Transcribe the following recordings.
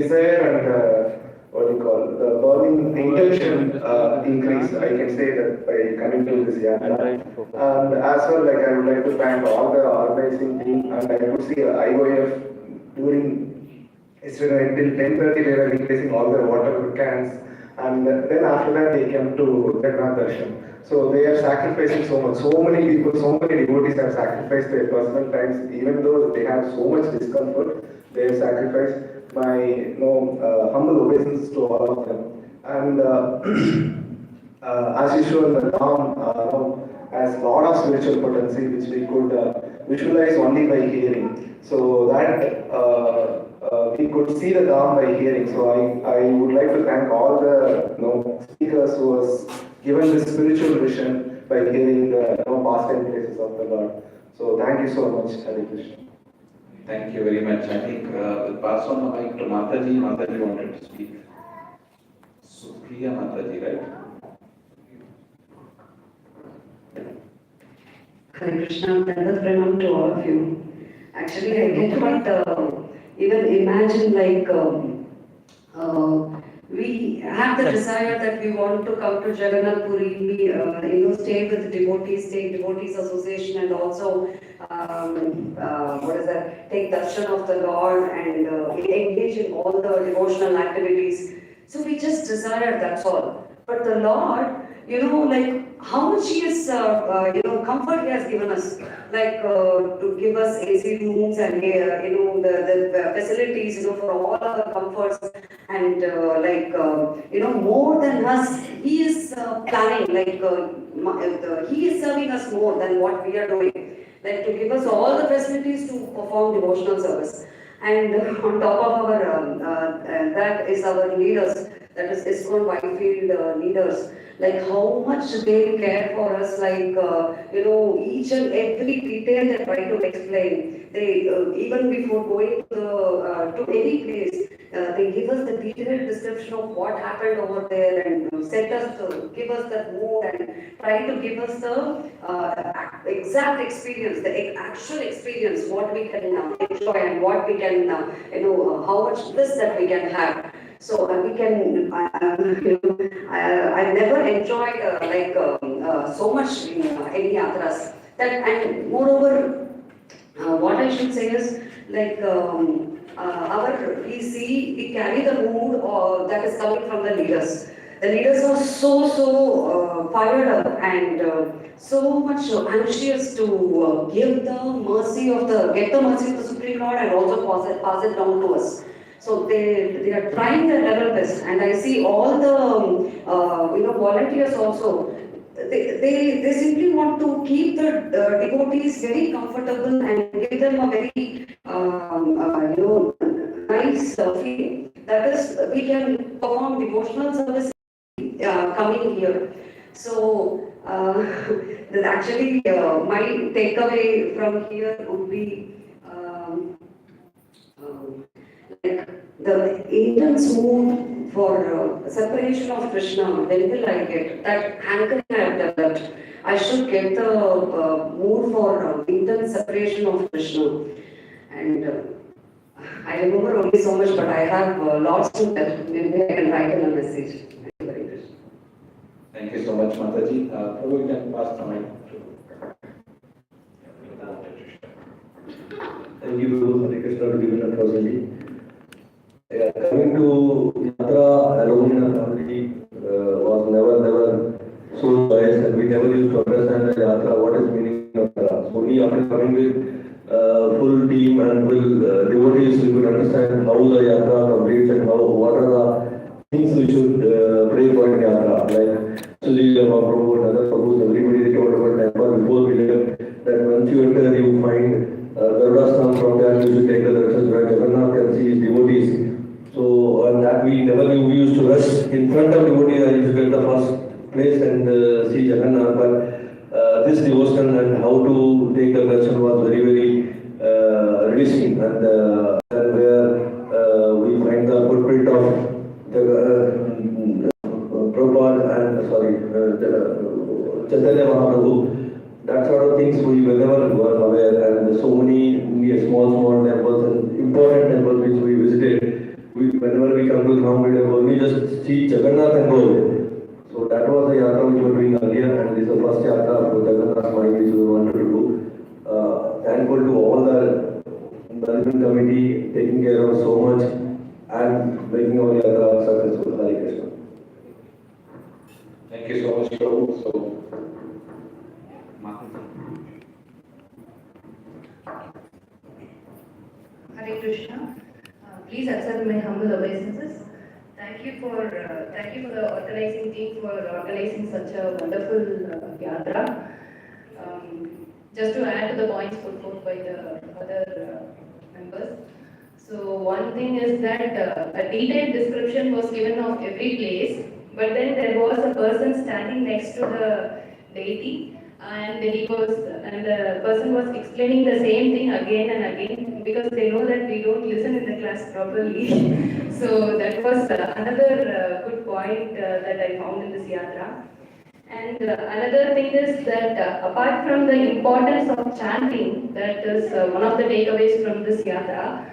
desire and what do you call the burning intention increased. I can say that by coming to this Yatra. And as well, like I would like to thank all the organizing team, and I could see IOF during yesterday until 10:30 they were replacing all the water cans, and then after that they came to Jagannath Darshan. So they are sacrificing so much. So many people, so many devotees have sacrificed their personal times, even though they have so much discomfort. They have sacrificed. My humble obeisance to all of them. And as usual, the Dham has a lot of spiritual potency which we could visualize only by hearing. So that we could see the Dham by hearing. So I would like to thank all the speakers who was given this spiritual vision by hearing the pastime places of the Lord. So thank you so much, Hare Krishna. Thank you very much. I think we'll pass on the mic to Mataji. Mataji wanted to speak. Supriya Mataji, right? Hare Krishna, pranam to all of you. Actually, I cannot even imagine we have the desire that we want to come to Jagannath Puri, stay with the devotees, take devotees association, and also take darshan of the Lord and engage in all the devotional activities. So we just desire, that's all. But the Lord, how much He is, comfort He has given us, to give us AC rooms and the facilities, for all our comforts, and more than us, He is planning, He is serving us more than what we are doing, to give us all the facilities to perform devotional service. And on top of our, that is our leaders, that is ISKCON Whitefield leaders, how much they care for us, each and every detail they try to explain. They, even before going to any place, they give us the detailed description of what happened over there and set us to give us that mood and try to give us the exact experience, the actual experience, what we can enjoy and what we can, how much bliss that we can have. So we can, I never enjoyed so much in any yatras. That, and moreover, what I should say is we carry the mood that is coming from the leaders. The leaders are so fired up and so much anxious to get the mercy of the Supreme Lord and also pass it down to us. So they are trying their level best, and I see all the volunteers also. They simply want to keep the devotees very comfortable and give them a very nice feeling. That is, we can perform devotional service coming here. So actually, my takeaway from here would be the intense mood for separation of Krishna. When will I get that hankering I have developed? I should get the mood for intense separation of Krishna. And I remember only so much, but I have lots to tell. Maybe I can write in a message. Thank you very much. Thank you so much, Mataji. Puri, can pass the mic to. Thank you, Hare Krishna, to give it unfortunately. Coming to Yatra alone in a family was never so joyous, and we never used to understand the Yatra, what is meaning of Yatra. So we, after coming with full team and full devotees, we could understand how the Yatra completes and what are the things we should pray for in Yatra. Like Suji, Mahaprabhu, and other Prabhus, everybody they told about temple before we left, that once you enter, you find Garudas from there, you should take the darshan where Jagannath can see his devotees. So on that we used to rush in front of devotees. I used to get the first place and see Jagannath. But this devotion and how to take the darshan was very reducing, and where we find the footprint of Prabhupada and Chaitanya Mahaprabhu. That sort of things we were aware, and so many small temples and important temples which we visited. Whenever whenever we come to Dham, we just see Jagannath and go away. So that was the yatra which we were doing earlier, and this is the first yatra for Jagannath Mine which we wanted to do. Thankful to all the management committee taking care of us so much and making our yatra successful. Hare Krishna. Thank you so much, Prabhu. So, Mataji. Hare Krishna. Please accept my humble obeisances. Thank you for the organizing team for organizing such a wonderful yatra. Just to add to the points put forth by the other members. So one thing is that a detailed description was given of every place, but then there was a person standing next to the deity, and the person was explaining the same thing again and again, because they know that we don't listen in the class properly. So that was another good point that I found in this yatra. And another thing is that apart from the importance of chanting, that is one of the takeaways from this yatra,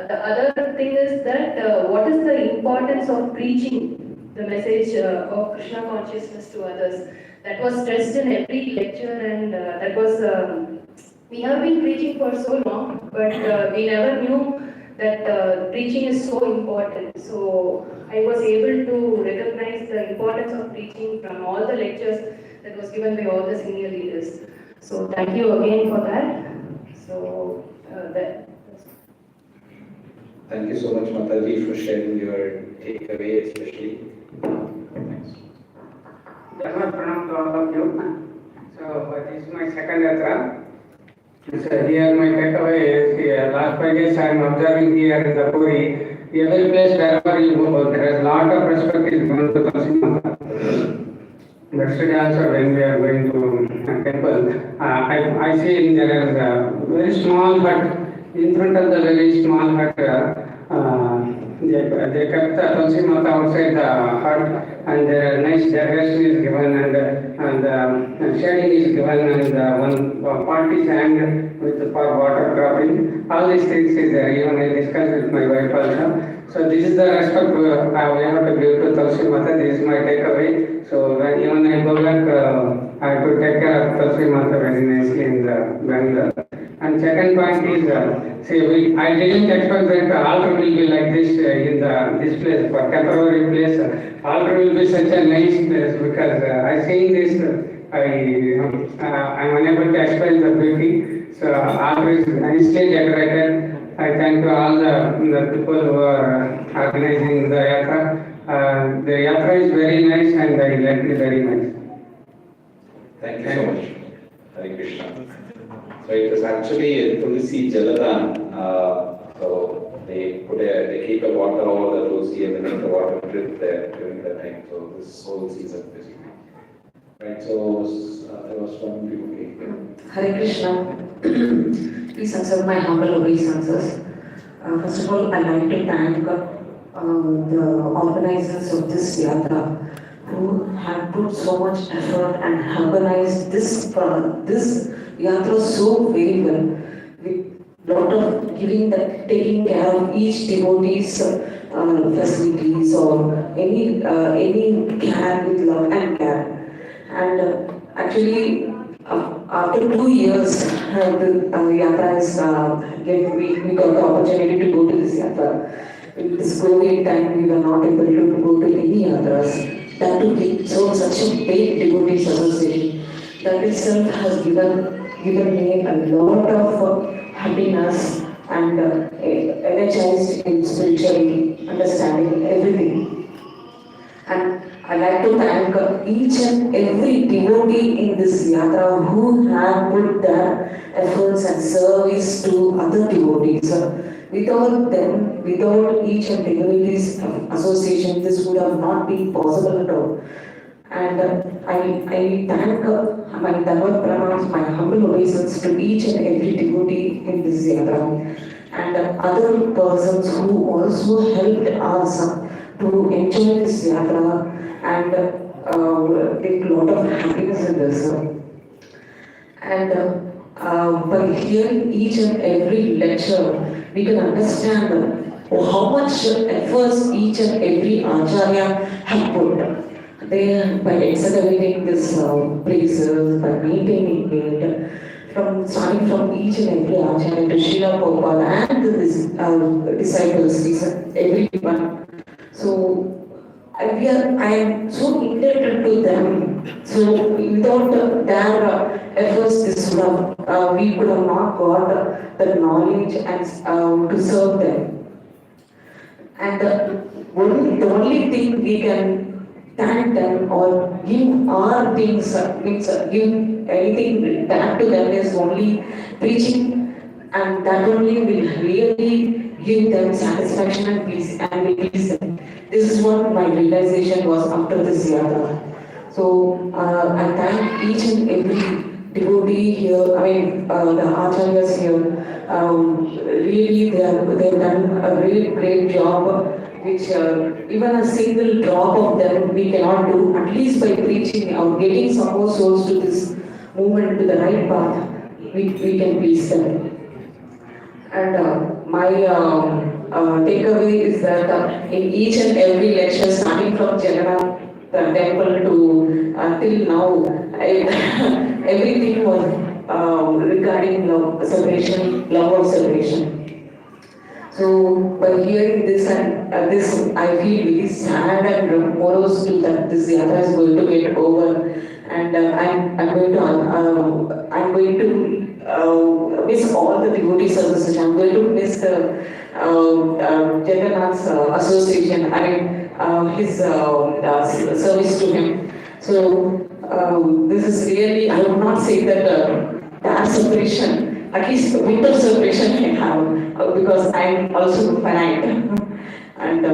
the other thing is that what is the importance of preaching the message of Krishna consciousness to others. That was stressed in every lecture, and that was, we have been preaching for so long, but we never knew that preaching is so important. So I was able to recognize the importance of preaching from all the lectures that was given by all the senior leaders. So thank you again for that. So Thank you so much, Mataji, for sharing your takeaway, especially. Thanks. Dharma pranam to all of you. So this is my second yatra. So here my takeaway is here. Last 5 days I am observing here in the Puri. Every place wherever you go, there is a lot of respect is given to Tulsi Mata. Yesterday also when we are going to a temple, I see there is a very small hut. In front of the very small hut, they kept the Tulsi Mata outside the hut, and nice decoration is given, and shading is given, and one pot is hanged for water dropping. All these things is there. Even I discussed with my wife also. So this is the respect we have to give to Tulsi Mata. This is my takeaway. So when even I go back, I have to take care of Tulsi Mata very nicely in the Bangalore. And second point is, I didn't expect that altar will be like this in this place, for temporary place. Altar will be such a nice place, because I seen this, I'm unable to explain the beauty. So altar is nicely decorated. I thank all the people who are organizing the yatra. The yatra is very nice, and I like it very much. Thank you so much, Hare Krishna. So it was actually a Tulsi Jaladan. So they keep a water over the Tulsi and they make the water drip there during the time. So this whole season basically. Right. So there was one people. Hare Krishna. Please accept my humble obeisances. First of all, I'd like to thank the organizers of this yatra, who have put so much effort and organized this yatra so very well, with lot of taking care of each devotee's facilities or any care with love and care. And actually, after 2 years, the yatra is we got the opportunity to go to this yatra. In this COVID time, we were not able to go to any others. That to be such a big devotees association, that itself has given me a lot of happiness and energized in spiritual understanding everything. And I'd like to thank each and every devotee in this yatra who have put their efforts and service to other devotees. Without them, without each and every association, this would have not been possible at all. And I thank my Dharma pranams, my humble obeisance to each and every devotee in this yatra, and other persons who also helped us to enjoy this yatra and take a lot of happiness in this. And by hearing each and every lecture, we can understand how much efforts each and every acharya have put. They, by accelerating this places, by maintaining it, from starting from each and every acharya to Srila Prabhupada and his disciples, everyone. So I am so indebted to them. So without their efforts, this would have, we could have not got the knowledge and to serve them. And the only thing we can thank them or give our things, means give anything back to them is only preaching, and that only will really give them satisfaction and peace and will please them. This is what my realization was after this yatra. So I thank each and every devotee here, I mean the acharyas here. Really they've done a really great job, which even a single drop of them we cannot do. At least by preaching or getting some more souls to this movement, to the right path, we can please them. And my takeaway is that in each and every lecture, starting from Jagannath temple to till now, everything was regarding love, separation, love of separation. So by hearing this and this, I feel very sad and morose to that this yatra is going to get over, and I'm going to miss all the devotee services. I'm going to miss the Jagannath's association. I mean his service to him. So this is really, I would not say that that separation, at least winter separation can have, because I'm also finite. And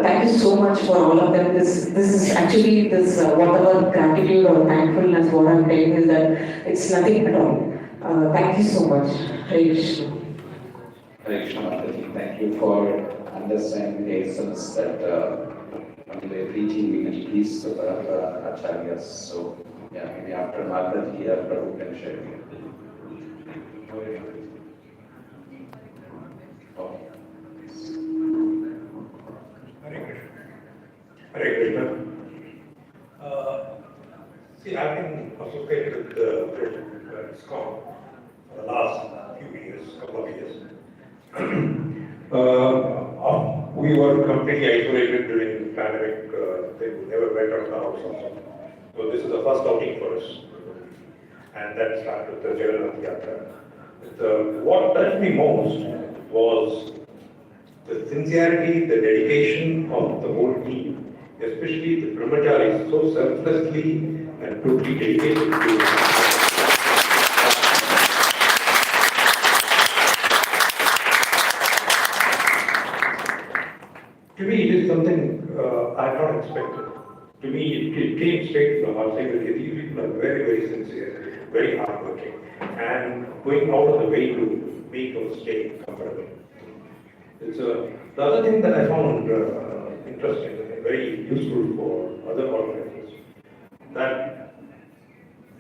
thank you so much for all of them. This is actually this whatever gratitude or thankfulness what I'm saying is that it's nothing at all. Thank you so much. Hare Krishna. Hare Krishna, Mataji. Thank you for understanding the essence that when we are preaching, we can please the acharyas. So, yeah, maybe after Mataji here, Prabhu can share. Oh. Hare Krishna. See, I've been associated with ISKCON for the last few years, couple of years. We were completely isolated during the pandemic. We never went out of the house also. So this is the first outing for us. And that started with the Jagannath Yatra. What touched me most was the sincerity, the dedication of the whole team, especially the brahmacharis, so selflessly and totally dedicated to To me, it is something I had not expected. To me, it came straight from the heart, saying that these people are very, very sincere, very hardworking, and going out of the way to make our stay comfortable. It's the other thing that I found interesting and very useful for other organizations, that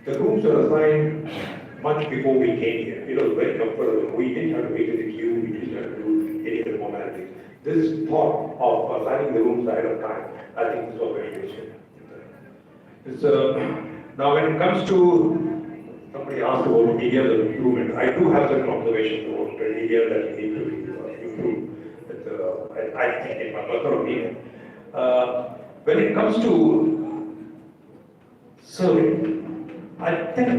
the rooms were assigned much before we came here. It was very comfortable. We didn't have to wait in the queue. We didn't have to do any other formalities. This thought of assigning the rooms ahead of time, I think this was very useful. Now when it comes to, somebody asked about areas of improvement, I do have certain observations about the area that we need to improve. I think in my personal opinion. When it comes to serving, I think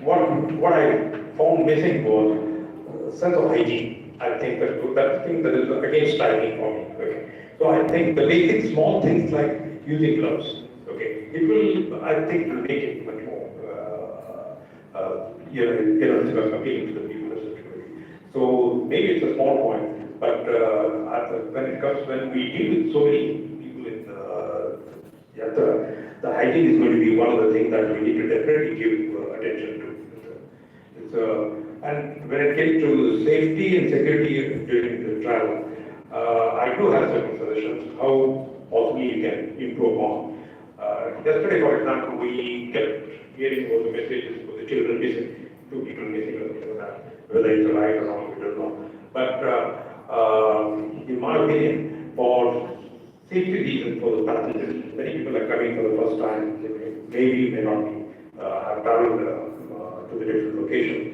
what I found missing was a sense of hygiene. I think that's the thing that is again striking for me. Okay. So I think the basic small things like using gloves, okay, it will, I think, will make it much more, it's appealing to the people. So maybe it's a small point, but when we deal with so many people in Yatra, the hygiene is going to be one of the things that we need to definitely give attention to. And when it came to safety and security during the travel, I do have certain suggestions how possibly you can improve upon. Yesterday, for example, we kept hearing about the messages for the children missing, 2 people missing, or something like that, whether it's right or wrong, we don't know. But in my opinion, for safety reasons for the passengers. Many people are coming for the first time, maybe may not be, have traveled to the different locations.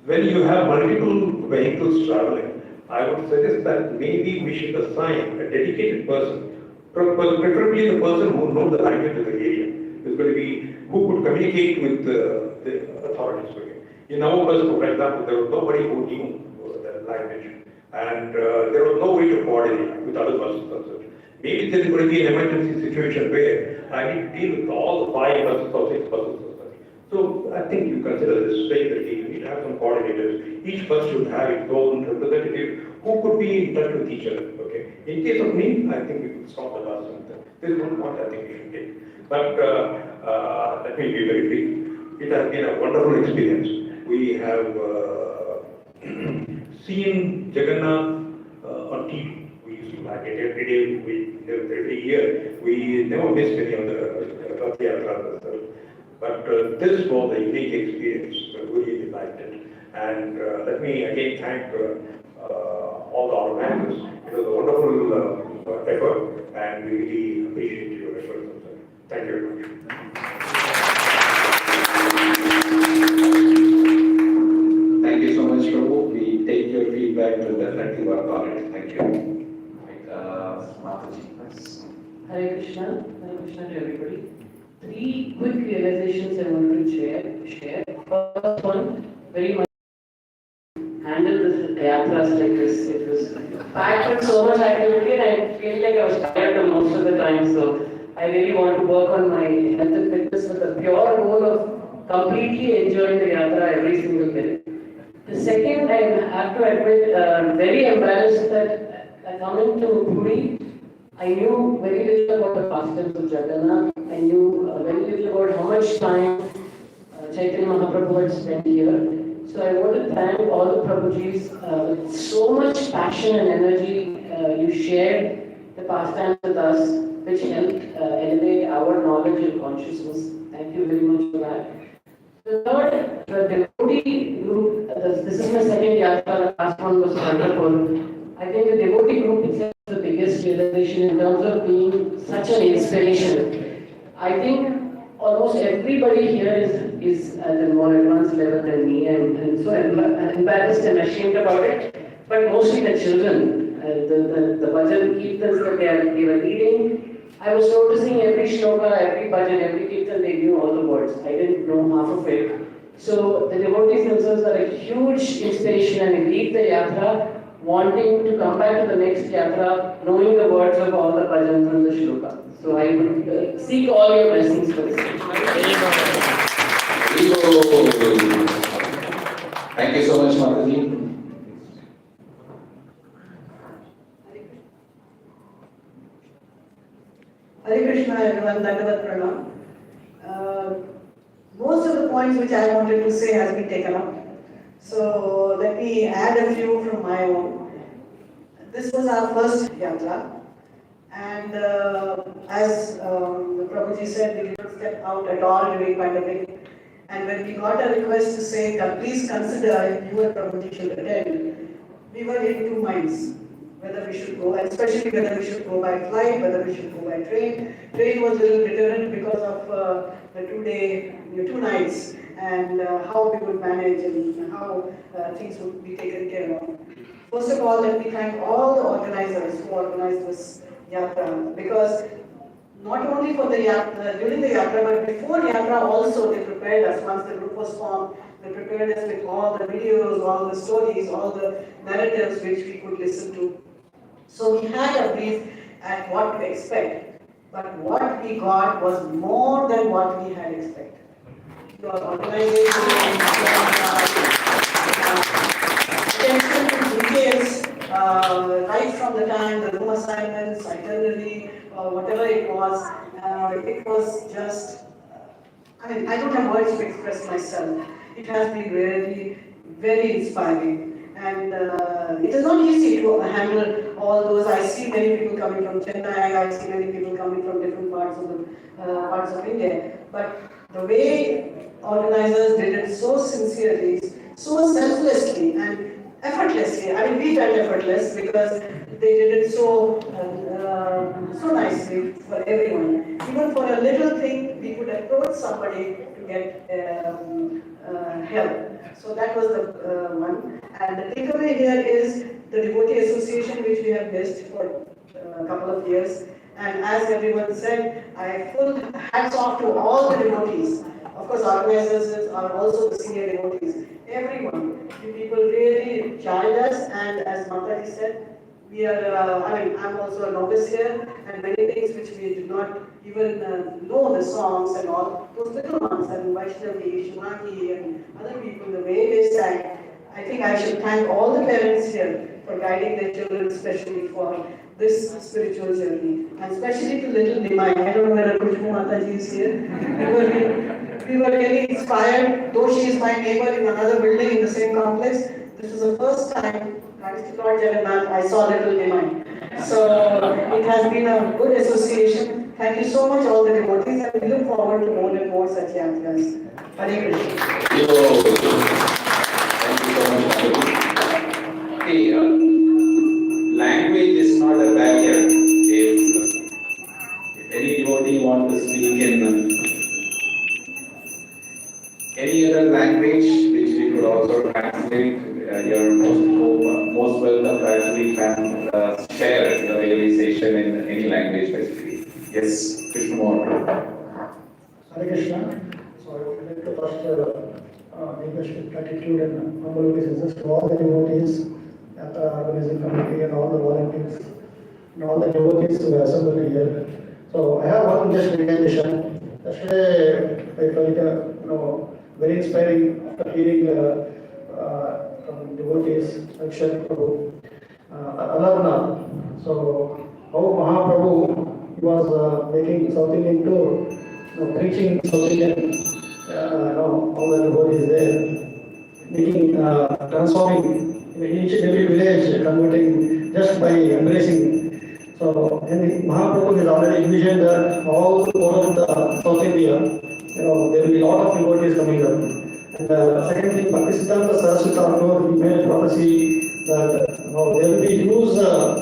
When you have multiple vehicles traveling, I would suggest that maybe we should assign a dedicated person, preferably the person who knows the language of the area, is going to be, who could communicate with the authorities. Okay. In our bus, for example, there was nobody who knew the language, and there was no way to coordinate with other buses also. Maybe there is going to be an emergency situation where I need to deal with all the 5 buses or 6 buses or such. So I think you consider this straight that you need to have some coordinators. Each bus should have its own representative who could be in touch with each other. Okay. In case of need, I think we could stop the bus. This is one point I think we should take. But let me be very brief. It has been a wonderful experience. We have seen Jagannath on TV. We used to like it every day, every year. We never missed any of the Yatra. But this was a unique experience. We really liked it. And let me again thank all the organizers. It was a wonderful effort, and we really appreciate your efforts. Thank you very much. Thank you so much, Prabhu. We take your feedback to definitely work on it. Thank you. Mataji, please. Hare Krishna to everybody. 3 quick realizations I want to share. First one, very much handle this yatras like this. It was packed with so much activity, and I feel like I was tired most of the time. So I really want to work on my health and fitness with the pure goal of completely enjoying the yatra every single minute. The second, I have to admit, very embarrassed that coming to Puri, I knew very little about the pastimes of Jagannath. I knew very little about how much time Chaitanya Mahaprabhu had spent here. So I want to thank all the Prabhujis. With so much passion and energy, you shared the pastimes with us, which helped elevate our knowledge and consciousness. Thank you very much for that. The third, the devotee group, this is my second yatra, the last one was wonderful. I think the devotee group itself is the biggest realization in terms of being such an inspiration. I think almost everybody here is at a more advanced level than me, and so embarrassed and ashamed about it. But mostly the children, the bhajan kirtans that they were leading. I was noticing every shloka, every bhajan, every kirtan, they knew all the words. I didn't know half of it. So the devotees themselves are a huge inspiration, and lead the yatra wanting to come back to the next yatra, knowing the words of all the bhajans and the shloka. So I would seek all your blessings for this. Thank you so much, Mataji. Hare Krishna everyone, Dandavat Pranam. Most of the points which I wanted to say has been taken up. So let me add a few from my own. This was our first yatra, and as the Prabhuji said, we did not step out at all during pandemic. And when we got a request to say that please consider if you and Prabhuji should attend, we were in 2 minds whether we should go, and especially whether we should go by flight, whether we should go by train. Train was a little deterrent because of the 2 nights, and how we would manage and how things would be taken care of. First of all, let me thank all the organizers who organized this yatra, because not only for the yatra, during the yatra, but before yatra also they prepared us. Once the group was formed, they prepared us with all the videos, all the stories, all the narratives which we could listen to. So we had a brief at what to expect, but what we got was more than what we had expected. Your organization attention to details, right from the time the room assignments, itinerary, whatever it was just, I mean, I don't have words to express myself. It has been really very inspiring. And it is not easy to handle all those. I see many people coming from Chennai, I see many people coming from different parts of India. But the way organizers did it so sincerely, so selflessly, and effortlessly. I mean, we felt effortless because they did it so nicely for everyone. Even for a little thing, we could approach somebody to get help. So that was the one. And the takeaway here is the devotee association which we have missed for a couple of years. And as everyone said, I full hats off to all the devotees. Of course, organizers are also the senior devotees. Everyone, you people really joined us, and as Mataji said, we are, I'm also a novice here, and many things which we did not even know the songs and all, those little ones, and Vaishnavi, Shimaki, and other people, the way they sang. I think I should thank all the parents here for guiding their children, especially for this spiritual journey, and especially to little Nimai. I don't know whether Kushbu Mataji is here. We were really inspired, though she is my neighbor in another building in the same complex. This is the first time, thanks to Lord Jagannath, I saw little Nimai. So it has been a good association. Thank you so much, all the devotees, and we look forward to more and more such yatras. Hare Krishna. Thank you so much. Okay, language is not a barrier. If any devotee wants to speak in any other language which we could also translate, you're most welcome to actually share your realization in any language basically. Yes, Krishna Mohan. Hare Krishna. So I would like to first express gratitude and humble obeisances to all the devotees at the organizing committee and all the volunteers and all the devotees who are assembled here. So I have one just realization. Yesterday I felt very inspiring after hearing from devotees like Shri Prabhu, Alarnath. So how Mahaprabhu was making South Indian tour, preaching South Indian, all the devotees there, making, transforming each and every village, converting just by embracing. So, and Mahaprabhu has already envisioned that all over the South India, there will be a lot of devotees coming up. And second thing, Bhaktisiddhanta Saraswati Thakur, he made a prophecy that there will be huge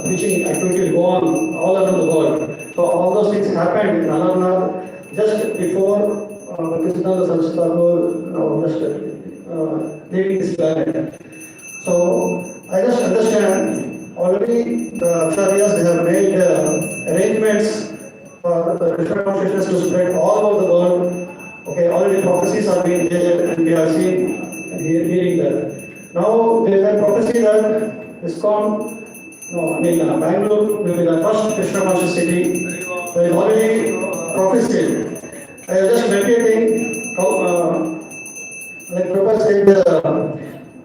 preaching activity go on all around the world. So all those things happened in Alarnath just before Bhaktisiddhanta Saraswati Thakur just leaving this planet. So I just understand already the Acharyas, they have made arrangements for the Krishna consciousness to spread all over the world. Okay, already prophecies are being there and we are seeing and hearing that. Now there is a prophecy that ISKCON, Bangalore will be the first Krishna conscious city. There is already prophecy. I was just meditating, like Prabhupada said,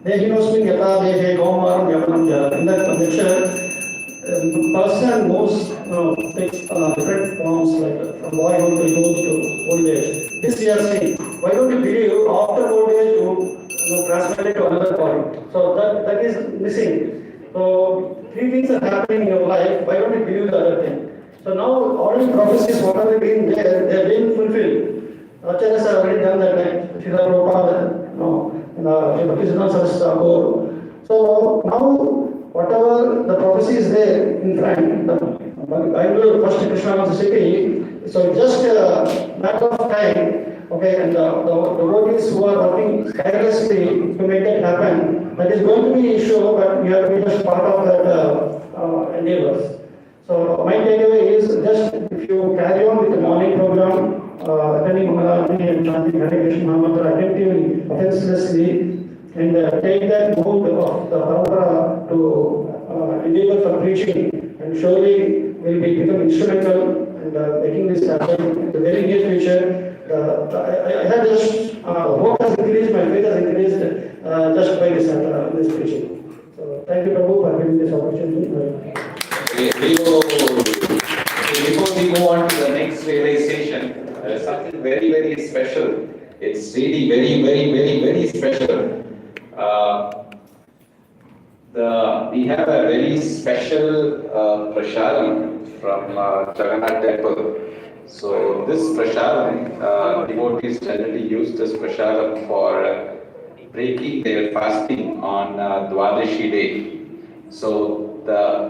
Dehinosmin Yata Dehe Kaumaram Yamanam Jara. In that lecture, the person knows takes different forms, like from boyhood to youth to old age. This we are seeing. Why don't you believe after old age you transfer it to another body? So that is missing. So three things are happening in your life. Why don't you believe the other thing? So now all the prophecies, whatever being there, they are being fulfilled. Acharyas have already done that. Srila Prabhupada, Bhaktisiddhanta Saraswati Thakur. So now whatever the prophecy is there in front, the Bangalore first Krishna conscious city. So just a matter of time, okay, and the devotees who are working tirelessly to make that happen, that is going to be an issue, but we have to be just part of that endeavors. So my takeaway is just if you carry on with the morning program, attending Mangalarati and chanting Hare Krishna Mahamantra attentively, offenselessly, and take that mode of the parampara to endeavor for preaching, and surely will become instrumental in making this happen in the very near future. I have just hope has increased, my faith has increased just by this preaching. So thank you, Prabhu, for giving this opportunity. Before we go on to the next realization, there is something very, very special. It's really very, very, very, very special. We have a very special prasadam from Jagannath Temple. So this prasadam, devotees generally use this prasadam for breaking their fasting on Dwadashi day. So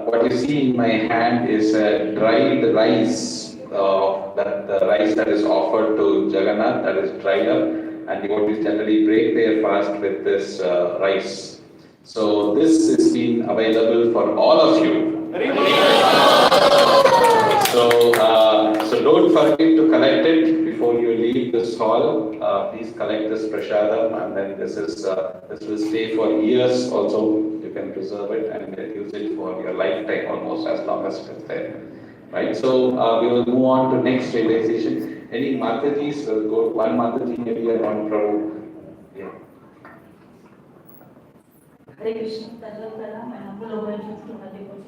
what you see in my hand is a dried rice, the rice that is offered to Jagannath, that is dried up, and devotees generally break their fast with this rice. So this is being available for all of you. So don't forget to collect it before you leave this hall. Please collect this prasadam, and then this will stay for years also. You can preserve it and use it for your lifetime almost, as long as it's there. Right? So we will move on to next realization. Any Matajis will go, one Mataji maybe and one Prabhu. Yeah. Hare Krishna, my humble obeisances to my devotees.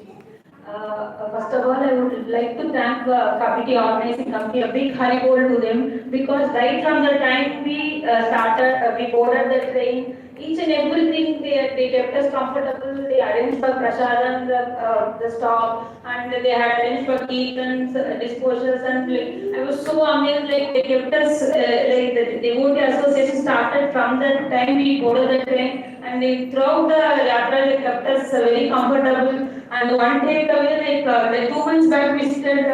First of all, I would like to thank committee, organizing committee, a big high bol to them, because right from the time we started, we boarded the train, each and everything they kept us comfortable. They arranged for prasadam, the stop, and they had arranged for kirtans, disposals, and I was so amazed. Like they kept us, like the devotee association started from the time we boarded the train, and they throughout the yatra they kept us very comfortable. And one takeaway, like 2 months back, we visited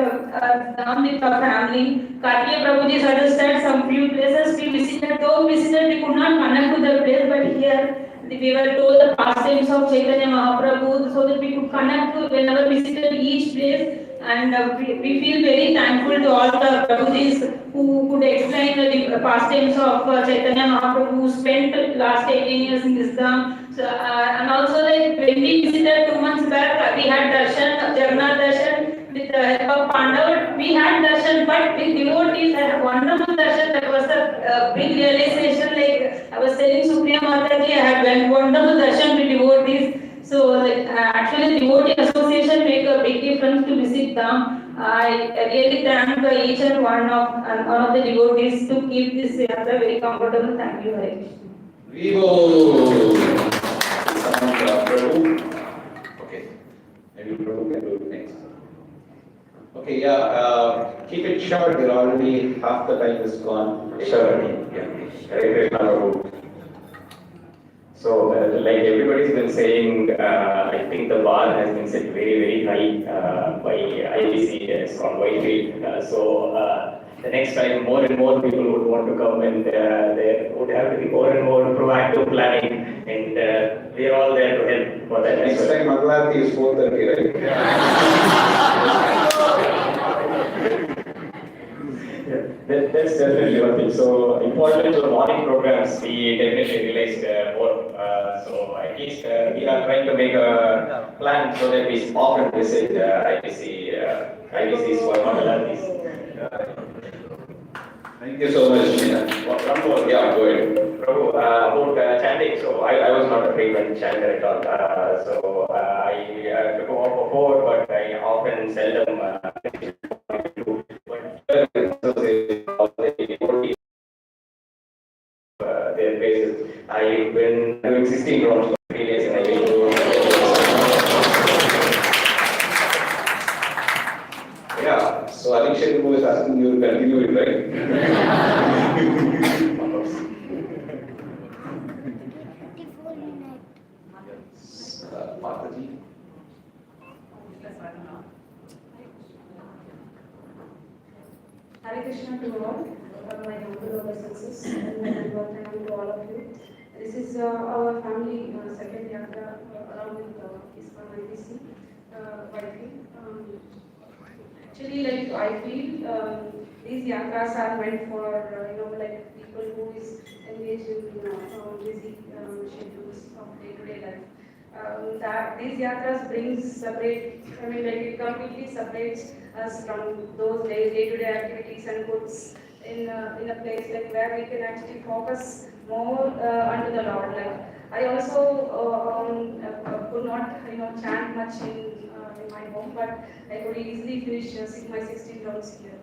Dham with our family. Kartiya Prabhuji suggested some few places we visited. Though we visited, we could not connect to the place, but here we were told the pastimes of Chaitanya Mahaprabhu, so that we could connect to whenever we visited each place. And we feel very thankful to all the Prabhujis who could explain the pastimes of Chaitanya Mahaprabhu, who spent last 18 years in this Dham. So, and also, like when we visited 2 months back, we had darshan, Jagannath darshan with the help of Pandav. We had darshan, but with devotees, I had wonderful darshan. That was a big realization. Like I was telling Supriya Mataji, I had wonderful darshan with devotees. So, like, actually, devotee association make a big difference to visit Dham. I really thank each and one of the devotees to keep this yatra very comfortable. Thank you very much. Vivo! Prabhu. Okay, maybe Prabhu can do it next. Okay, yeah, keep it short, we're already half the time is gone. Sure. Yeah. Hare Krishna Prabhu. So, like everybody's been saying, I think the bar has been set very, very high by IBC, it's called Whitefield. The next time more and more people would want to come, and there would have to be more and more proactive planning, and we are all there to help for that. Next time Mangalarti is 4:30, right? That's definitely one thing. So important to the morning programs, we definitely realized more. So at least we are trying to make a plan so that we often visit IBCs for Mangalartis. Thank you so much. Prabhu, Yeah, go ahead. Prabhu, about chanting, so I was not a frequent chanter at all. I go up before, but I often seldom their faces. I've been doing 16 rounds for 3 days, and I will do. Yeah, so Alikshay Prabhu is asking you to continue it, right? Mataji. Hare Krishna to all, my humble obeisances, and my thank you to all of you. This is our family second yatra along with ISKCON IBC, Whitefield. Actually, like I feel these yatras are meant for like people who is engaged in busy schedules of day-to-day life. That these yatras brings separate, like it completely separates us from those day-to-day activities and puts in a place like where we can actually focus more unto the Lord. Like I also could not chant much in my home, but I could easily finish my 16 rounds here.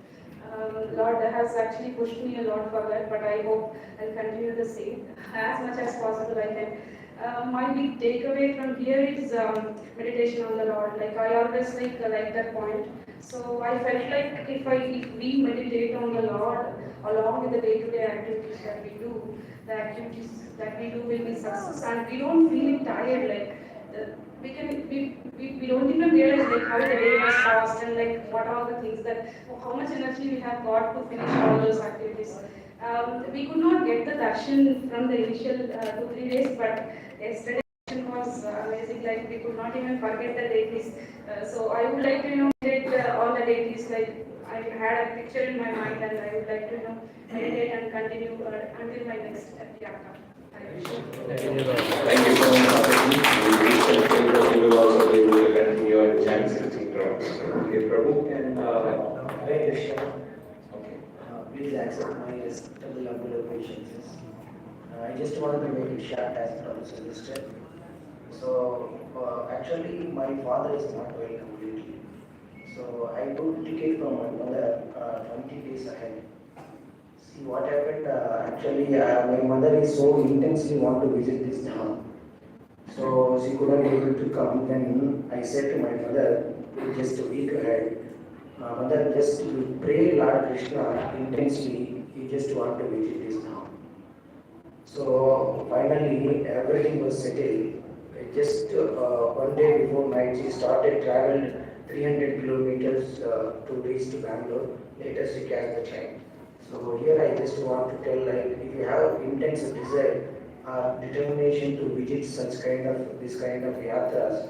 Lord has actually pushed me a lot for that, but I hope I'll continue the same as much as possible I can. My big takeaway from here is meditation on the Lord. Like I always like that point. So I felt like if we meditate on the Lord along with the day-to-day activities that we do, the activities that we do will be success, and we don't feel tired. Like we don't even realize like how the day has passed and like what are the things that how much energy we have got to finish all those activities. We could not get the darshan from the initial 2-3 days, but yesterday darshan was amazing. Like we could not even forget the deities. So I would like to meditate on the deities. Like I had a picture in my mind, and I would like to meditate and continue until my next yatra. Thank you so much, Mataji. We will also be able to continue your chant 16 rounds. Okay, Prabhu, and Hare Krishna. Please accept my acceptable humble obeisances. I just wanted to make it short as it was suggested. So, actually, my father is not well completely. So, I booked ticket from my mother 20 days ahead. See what happened, my mother is so intensely want to visit this town. So, she couldn't able to come. Then I said to my mother, just a week ahead, Mother, just you pray Lord Krishna intensely, you just want to visit this town. So finally, everything was settled. Just one day before night, she started traveled 300 kilometers to reach to Bangalore. Later, she catch the train. So here I just want to tell, like, if you have intense desire, determination to visit this kind of yatras,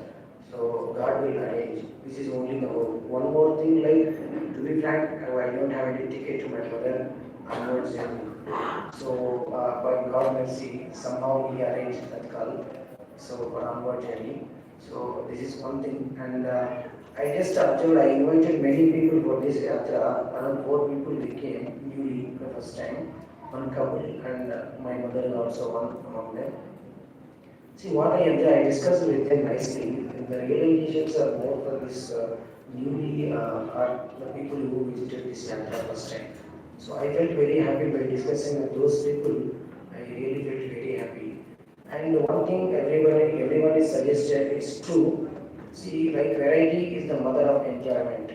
so God will arrange. This is only the hope. One more thing, like, to be frank, I don't have any ticket to my mother onwards journey. So by God mercy, somehow he arranged that call. So for onward journey. So this is one thing. And I just observed, I invited many people for this yatra. Around 4 people they came newly the first time. One couple and my mother is also one among them. See what I enjoy, I discussed with them nicely. The realizations are more for this newly are the people who visited this yatra first time. So I felt very happy by discussing with those people. I really felt very happy. And one thing everyone is suggested is true. See, like variety is the mother of enjoyment.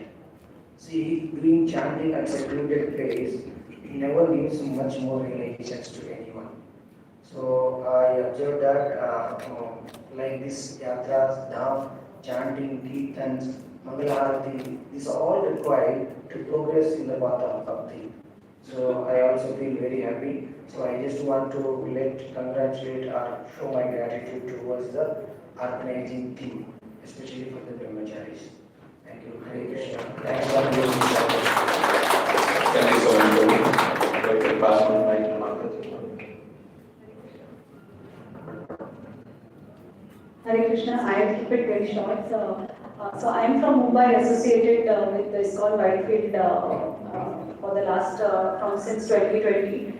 See, doing chanting at secluded place never gives much more realizations to anyone. So I observed that like this yatras, dham, chanting, kirtans, mangalarati, these are all required to progress in the path of bhakti. So I also feel very happy. So I just want to congratulate or show my gratitude towards the organizing team, especially for the brahmacharis. Thank you. Hare Krishna. Thanks for giving me this opportunity. Thank you so much. Let me pass on mic to Mataji. Hare Krishna, I will keep it very short. So I am from Mumbai, associated with the ISKCON Whitefield for the last since 2020.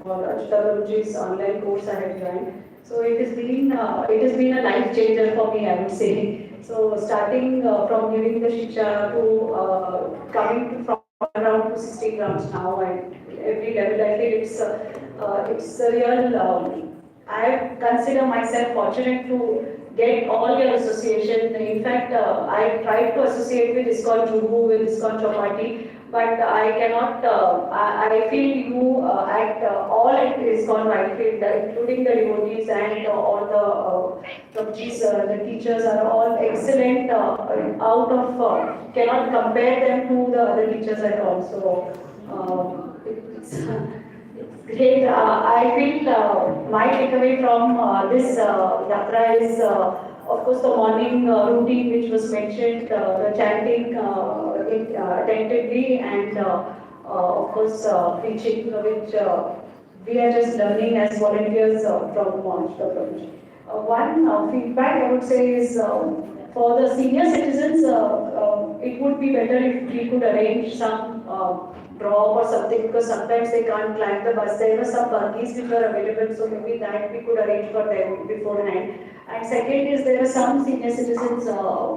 For Ajita Guruji's online course I have joined. So it has been a life changer for me, I would say. So starting from giving the shiksha to coming to from around to 16 grams now, and every level I feel it's a real. I consider myself fortunate to get all your association. In fact, I tried to associate with ISKCON Juhu, with ISKCON Chowpatty, but I cannot. I feel you at all at ISKCON Whitefield, including the devotees and all the teachers are all excellent. Out of cannot compare them to the other teachers at all. So it's great. I feel my takeaway from this yatra is, of course, the morning routine which was mentioned, the chanting attentively, and of course preaching, which we are just learning as volunteers from Monch. One feedback I would say is for the senior citizens, it would be better if we could arrange some drop or something, because sometimes they can't climb the bus. There were some buggies which were available, so maybe that we could arrange for them beforehand. And second is there are some senior citizens,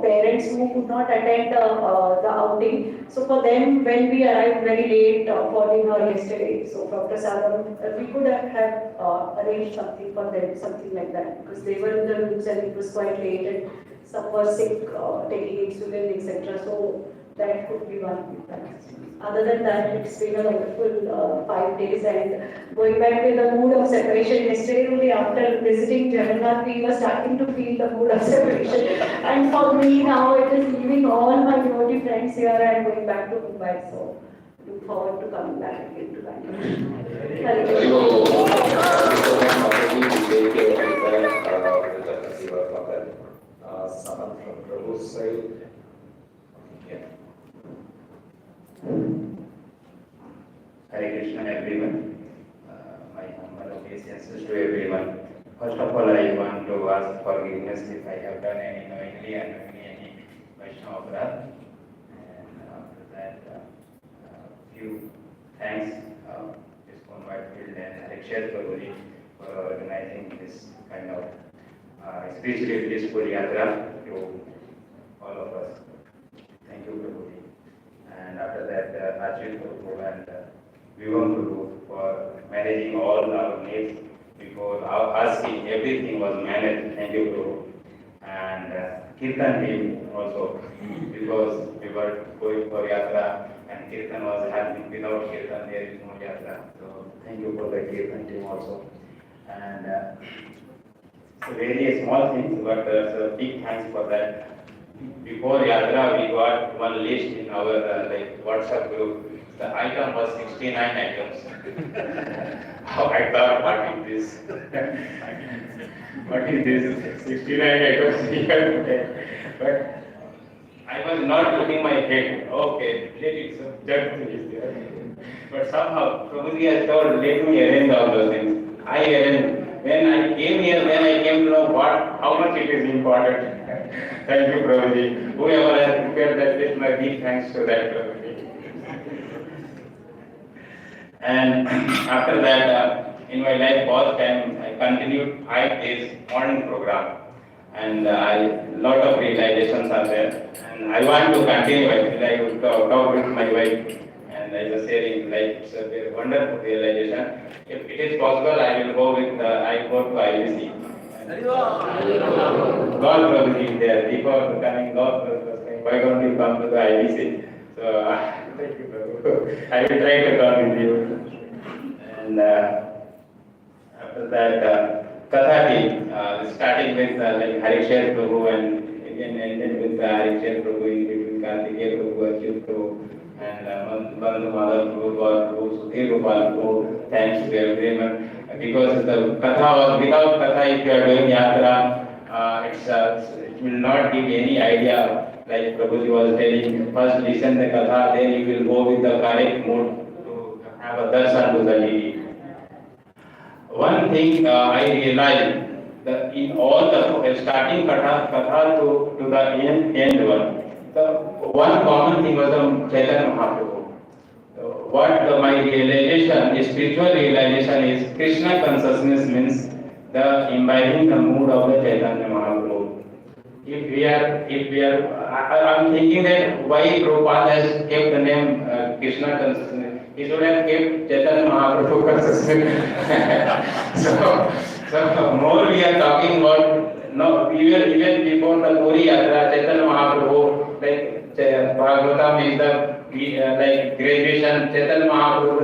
parents who could not attend the outing. So for them, when we arrived very late for dinner yesterday, so from Prasadam, we could have arranged something for them, something like that, because they were in the rooms and it was quite late and some were sick, taking insulin, etc. So that could be one. Other than that, it's been a wonderful 5 days, and going back with the mood of separation. Yesterday only after visiting Jagannath, we were starting to feel the mood of separation. And for me now, it is leaving all my devotee friends here and going back to Mumbai. So look forward to coming back again to Bangalore. Hare Someone from Prabhu's side. Yeah. Hare Krishna everyone. My humble obeisances to everyone. First of all, I want to ask forgiveness if I have done any knowingly and unknowingly any Vaishnava upradh. And after that, few thanks to Whitefield and Alexia Puri for organizing this kind of spiritually blissful yatra to all of us. Thank you, Prabhuji. And after that, Ajit Prabhu and Vivam Prabhu for managing all our needs. Before asking, everything was managed. Thank you, Prabhu. And Kirtan team also, because we were going for yatra and Kirtan was happening. Without Kirtan, there is no yatra. So thank you for the Kirtan team also. And very small things, but so big thanks for that. Before Yatra, we got one list in our WhatsApp group. The item was 69 items. How I thought, what is this? What is this? 69 items here. But I was not looking my head. Okay, let it subject is there. But somehow, Prabhuji has told, let me arrange all those things. I arranged. When I came here, then I came to know how much it is important. Thank you, Prabhuji. Whoever has prepared that list, my big thanks to that Prabhuji. And after that, in my life, first time, I continued 5 days morning program. And lot of realizations are there. And I want to continue. I would talk with my wife. And I was sharing, it's a very wonderful realization. If it is possible, I will go to IBC. God Prabhuji is there. Before coming, God was saying, why don't you come to the IBC? So, thank you, Prabhu. I will try to come with you. And after that, Katha team, starting with Harishar Prabhu and again ended with Harishar Prabhu, in between Kartikeya Prabhu, Achyut Prabhu, and Bandhu Madhav Prabhu, God Prabhu, Sudhir Gopal Prabhu. Thanks to everyone. Because the Katha was, without Katha, if you are doing Yatra, it will not give any idea. Like Prabhuji was telling, first listen the Katha, then you will go with the correct mood to have a darshan to the deity. One thing I realized, that in all the starting Katha to the end one, the one common thing was the Chaitanya Mahaprabhu. My realization, spiritual realization is Krishna consciousness means the imbibing the mood of the Chaitanya Mahaprabhu. If we are, I'm thinking that why Prabhupada has kept the name Krishna consciousness. He should have kept Chaitanya Mahaprabhu consciousness. so more we are talking about, no, even before the Puri Yatra, Chaitanya Mahaprabhu, Bhagavatam is the graduation, Chaitanya Mahaprabhu,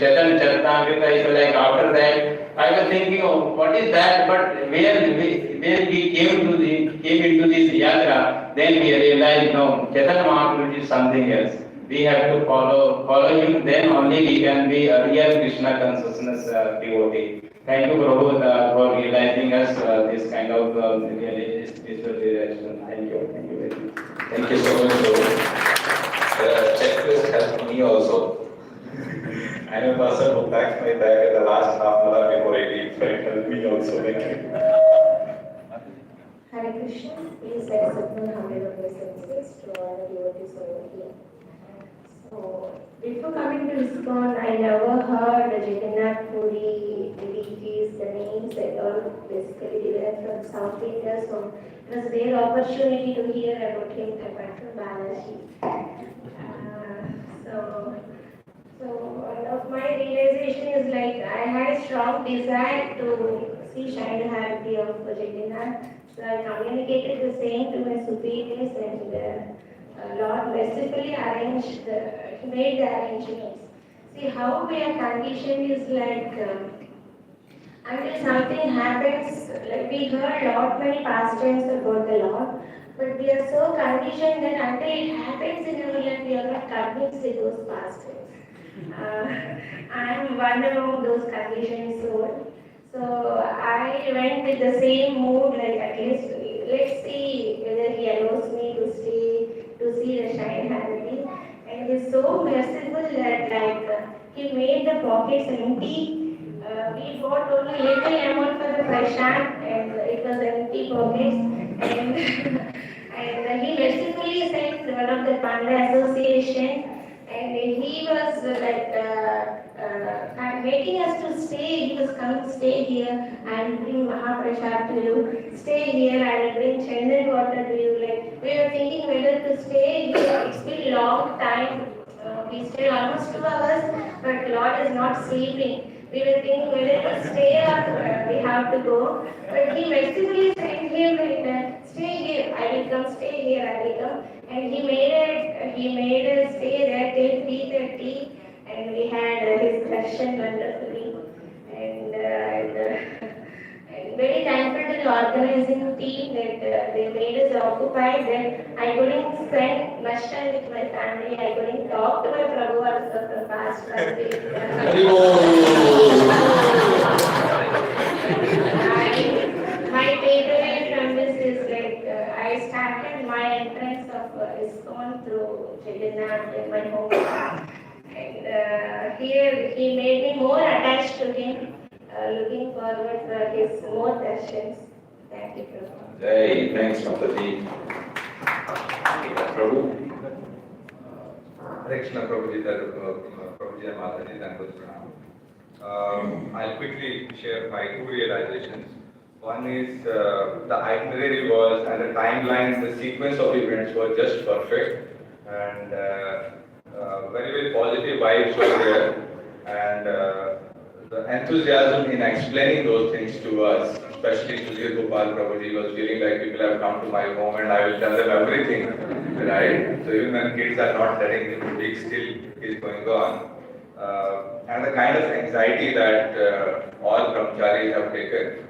Chaitanya Charitamrita is after that. I was thinking, what is that? But when we came into this yatra, then we realized, no, Chaitanya Mahaprabhu is something else. We have to follow him, then only we can be a real Krishna consciousness devotee. Thank you, Prabhu, for realizing us this kind of spiritual direction. Thank you very much. Thank you so much, Prabhu. The checklist helped me also. I am a person who packs my bag at the last half an hour before I leave, so it helped me also. Thank you. Hare Krishna, please accept my humble obeisances to all the devotees over here. So, before coming to ISKCON, I never heard Jagannath Puri, deities, the names and all, basically they were from South India, so it was a rare opportunity to hear about him apart from Balaji. So one of my realization is like I had a strong desire to see Shinarity of Jagannath. So I communicated the same to my superiors and Lord mercifully arranged, he made the arrangements. See how we are conditioned is like until something happens, like we heard lot many pastimes about the Lord, but we are so conditioned that until it happens in our life, we are not convinced with those pastimes. I am one among those conditioned souls. So I went with the same mood, like at least let's see whether he allows me to stay to see the Shine Harmony. And he's so merciful that he made the pockets empty. We bought only little amount for the prashad and it was empty pockets. And and he mercifully sent one of the Panda association and he was making us to stay. He was coming, stay here. I will bring Mahaprasad to you. Stay here. I will bring Chandan water to you. Like we were thinking whether to stay here. It's been long time. We stayed almost 2 hours, but Lord is not sleeping. We were thinking whether to stay or we have to go. But he mercifully sent him and stay here. I will come. Stay here. I will come. And he made us stay there till 3:30, and we had his darshan wonderfully. And very thankful to the organizing team that they made us occupied. That I couldn't spend much time with my family. I couldn't talk to my Prabhu also for the past 1 week. My takeaway from this is like I started my entrance of ISKCON through Jagannath in my hometown. And here he made me more attached to him, looking forward for his more darshan. Thank you, Prabhu. Hey, thanks, Mataji. Prabhu. Hare Krishna Prabhuji, Prabhuji and Mataji, thank you. I'll quickly share my 2 realizations. One is the itinerary was and the timeline, the sequence of events were just perfect and very, very positive vibes were there and the enthusiasm in explaining those things to us, especially Sudhir Gopal Prabhuji was feeling like people have come to my home and I will tell them everything, right? So even when kids are not letting him speak, still is going on. And the kind of anxiety that all brahmacharis have taken.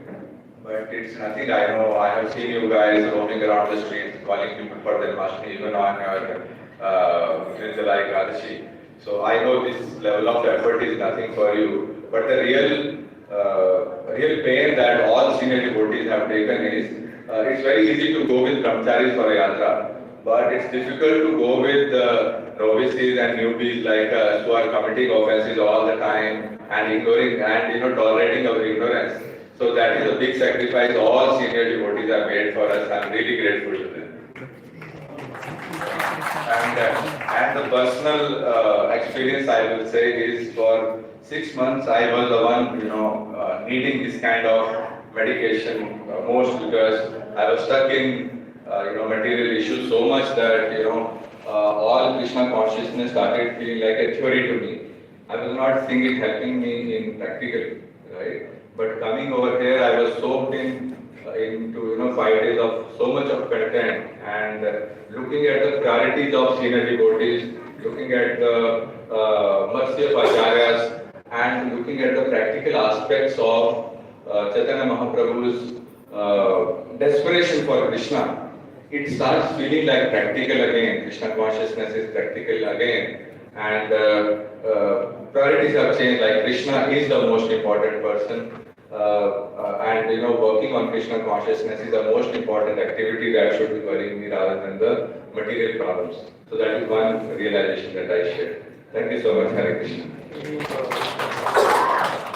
But it's nothing I know. I have seen you guys roaming around the streets, calling people for their Mashni, even on your Nirdala Ekadashi. So I know this level of effort is nothing for you. But the real pain that all senior devotees have taken is, it's very easy to go with brahmacharis for a yatra. But it's difficult to go with novices and newbies like us who are committing offenses all the time and ignoring and tolerating our ignorance. So that is a big sacrifice all senior devotees have made for us. I'm really grateful to them. And the personal experience I will say is for 6 months I was the one needing this kind of medication most because I was stuck in material issues so much that all Krishna consciousness started feeling like a theory to me. I was not seeing it helping me in practical, right? But coming over here, I was soaked into 5 days of so much of content and looking at the priorities of senior devotees, looking at the mercy of acharyas, and looking at the practical aspects of Chaitanya Mahaprabhu's desperation for Krishna. It starts feeling like practical again. Krishna consciousness is practical again. And priorities have changed, like Krishna is the most important person. And working on Krishna consciousness is the most important activity that should be worrying me rather than the material problems. So that is one realization that I shared. Thank you so much, Hare Krishna.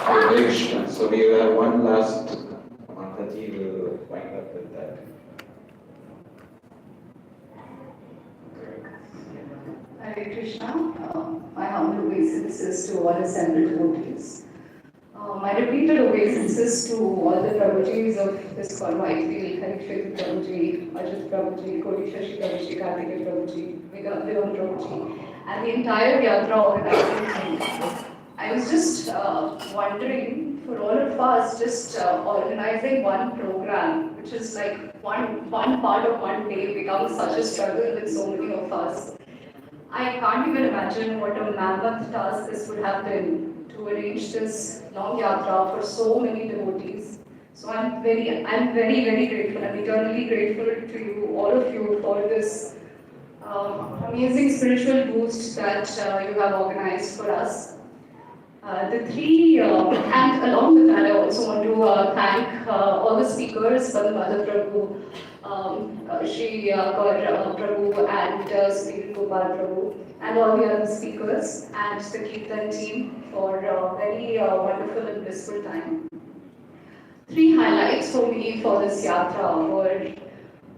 Hare Krishna. So we have one last Mataji will wind up with that. Hare Krishna. my humble obeisances to all assembled devotees. My repeated obeisances to all the Prabhujis of this called Whitefield, Harikshit Prabhuji, Ajit Prabhuji, Kodi Shashi Prabhuji, Kartikeya Prabhuji, Vivam Prabhuji, and the entire Yatra organizing team. I was just wondering, for all of us, just organizing one program, which is like one part of one day, becomes such a struggle with so many of us. I can't even imagine what a mammoth task this would have been to arrange this long yatra for so many devotees. So I'm very, very grateful. I'm eternally grateful to you, all of you, for this amazing spiritual boost that you have organized for us. And along with that, I also want to thank all the speakers, Padmada Prabhu, Shri Kaur Prabhu, and Sri Gopal Prabhu, and all the other speakers, and the Kirtan team for a very wonderful and blissful time. 3 highlights for me for this yatra were: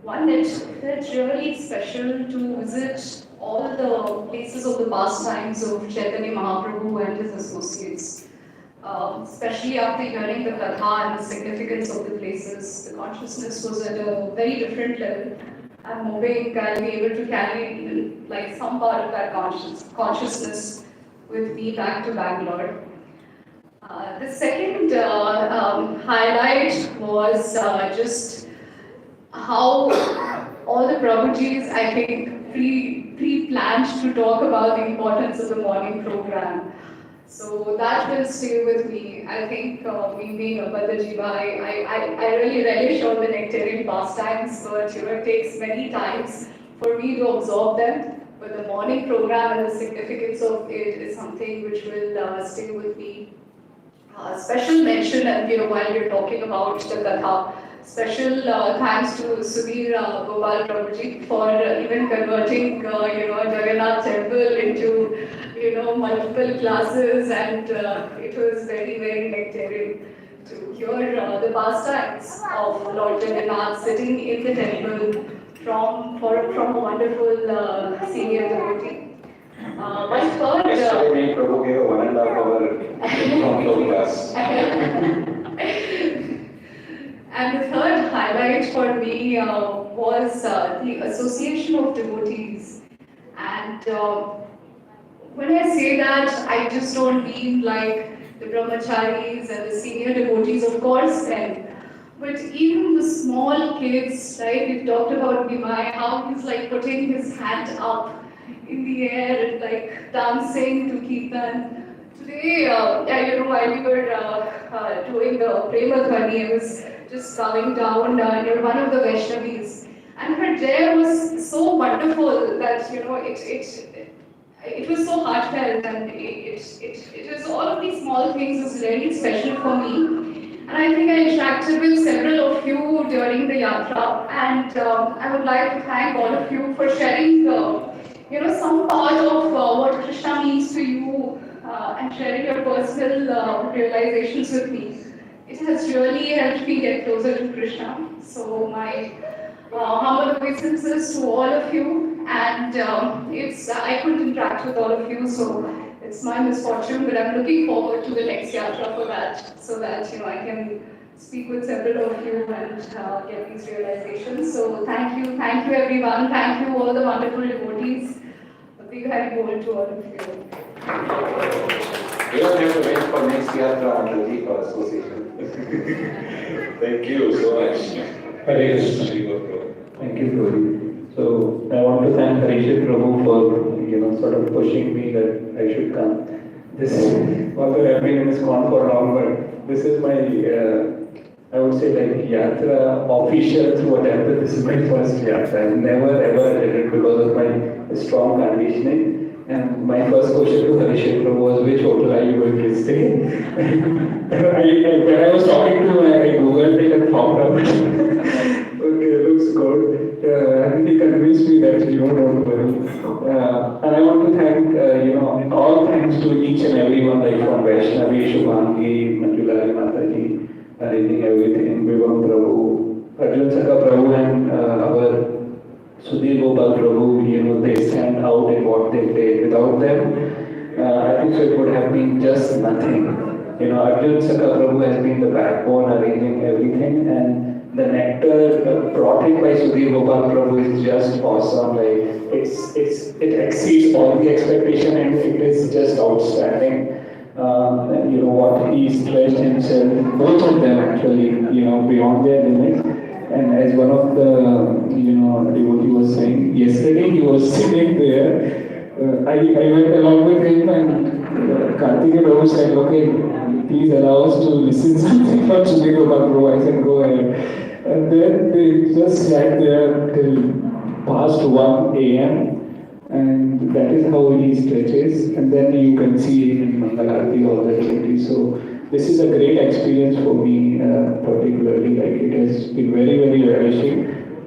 one, it felt really special to visit all the places of the pastimes of Chaitanya Mahaprabhu and his associates. Especially after hearing the katha and the significance of the places, the consciousness was at a very different level. I'm hoping I'll be able to carry like some part of that consciousness with me back to Bangalore. The second highlight was just how all the Prabhujis, I think, pre-planned to talk about the importance of the morning program. So that will stay with me. I think me being a Badajiva, I really relish all the nectarian pastimes, but it takes many times for me to absorb them. But the morning program and the significance of it is something which will stay with me. Special mention, and while we're talking about the katha, special thanks to Sudhir Gopal Prabhuji for even converting Jagannath temple into multiple classes, and it was very nectarian to hear the pastimes of Lord Jagannath sitting in the temple from a wonderful senior devotee. My third. Yesterday, Prabhu gave a 1.5 hour class. And the third highlight for me was the association of devotees. And when I say that, I just don't mean like the brahmacharis and the senior devotees, of course, then. But even the small kids, right? We've talked about Bimai, how he's like putting his hand up in the air and like dancing to Kirtan. Today, while we were doing the Prema Dhani, I was just bowing down near one of the Vaishnavis. And her jai was so wonderful that, it was so heartfelt, and it was all of these small things was really special for me. And I think I interacted with several of you during the yatra, and I would like to thank all of you for sharing some part of what Krishna means to you and sharing your personal realizations with me. It has really helped me get closer to Krishna. So my humble obeisances to all of you, and I couldn't interact with all of you, so it's my misfortune, but I'm looking forward to the next yatra for that, so that I can speak with several of you and get these realizations. So thank you everyone, thank you all the wonderful devotees. A big happy bol to all of you. You don't have to wait for next yatra under the association. Thank you so much. Hare Krishna. Thank you, Puri. So I want to thank Harikshit Prabhu for sort of pushing me that I should come. This, although I've been in this con for long, but this is my I would say like yatra official through a temple. This is my first yatra. I've never ever attended because of my strong conditioning. And my first question to Harikshit Prabhu was, which hotel are you going to stay? When I was talking to him, I googled it and found out. Okay, looks good. And he convinced me that don't worry. And I want to thank, all thanks to each and everyone, like from Vaishnavi, Shubhangi, Manjulari Mataji, arranging everything, Vivam Prabhu, Arjun Sakha Prabhu, and our Sudhir Gopal Prabhu, they stand out in what they play. Without them, I think so it would have been just nothing. You know, Arjun Saka Prabhu has been the backbone arranging everything, and the nectar brought in by Sudhir Gopal Prabhu is just awesome. Like it exceeds all the expectation, and it is just outstanding. You know what he stretched himself, both of them actually, you know, beyond their limits. And as one of the devotee was saying, yesterday he was sitting there. I went along with him, and Kartikeya Prabhu said, "Okay, please allow us to listen something from Sudhir Gopal Prabhu." I said, "Go ahead." And then they just sat there till past 1 a.m. And that is how he stretches, and then you can see him in Mangalarti all the devotees. So this is a great experience for me, particularly. Like it has been very, very relishing.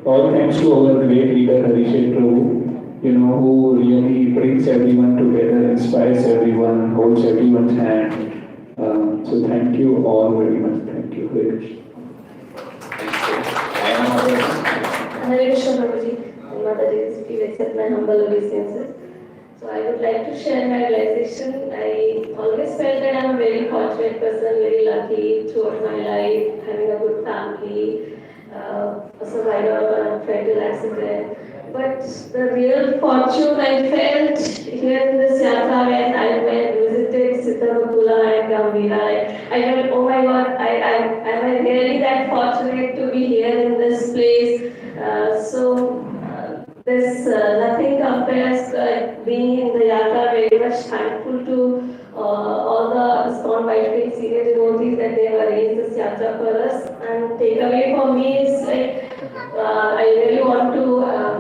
All thanks to our great leader Harishet Prabhu, you know, who really brings everyone together, inspires everyone, holds everyone's hand. So thank you all very much. Thank you very much. Hare Krishna Prabhuji. Mother, please accept my humble obeisances. So I would like to share my realization. I always felt that I'm a very fortunate person, very lucky throughout my life, having a good family, a survivor of a fatal accident. But the real fortune I felt here in this yatra when I visited Siddhartha and Gambhira. I felt, oh my God, am I really that fortunate to be here in this place? There's nothing compares being in the yatra. Very much thankful to all the ISKCON Whitefield senior devotees that they have arranged this yatra for us. And takeaway for me is like I really want to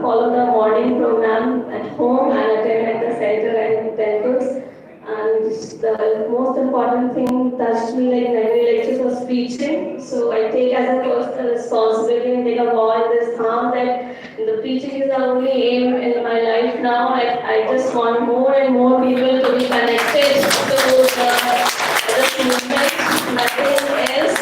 follow the morning program at home and attend at the center and temples. And the most important thing touched me like memory lectures was preaching. So I take as a personal responsibility and take a vow in this harm that the preaching is the only aim in my life now. I just want more and more people to be connected to this movement, nothing else.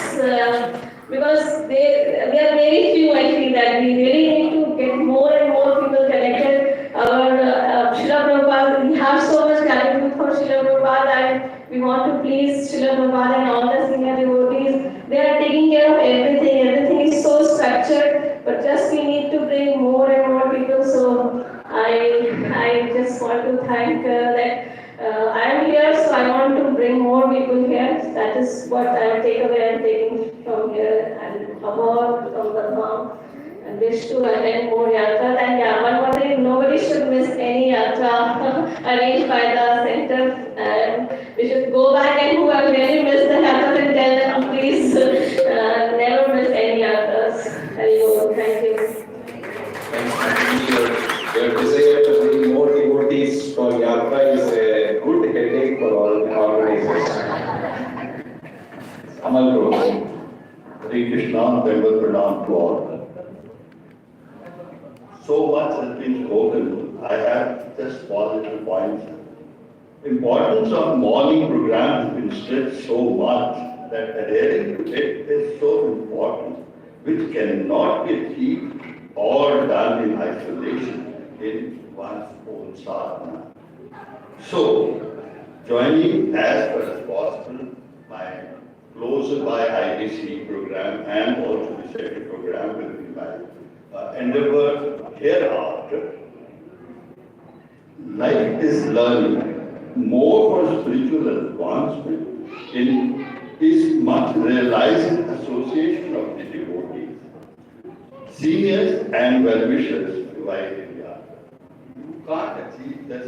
Because we are very few, I feel that we really need to get more and more people connected. Our Srila Prabhupada, we have so much gratitude for Srila Prabhupada and we want to please Srila Prabhupada and all the senior devotees. They are taking care of everything. Everything is so structured, but just we need to bring more and more people. So I just want to thank that I am here, so I want to bring more people here. That is what I take away and taking from here and abroad from the farm. And wish to attend more yatras. And yeah, one more thing, nobody should miss any yatra arranged by the center. And we should go back and who have really missed the yatras and tell them please never miss any yatras. Thank you. Your desire to bring more devotees for Yatra is a good headache for all organizers. Amal Prabhu. Hare Krishna, Dandavat Pranam to all. So much has been spoken. I have just one little point. Importance of morning program has been stressed so much that adhering to it is so important, which cannot be achieved or done in isolation in one's own sadhana. So, joining as far as possible my closer by IBC program and also the second program will be my endeavor hereafter. Life is learning. More for spiritual advancement is much realizing association of the devotees, seniors and well-wishers divided in Yatra. You can't achieve this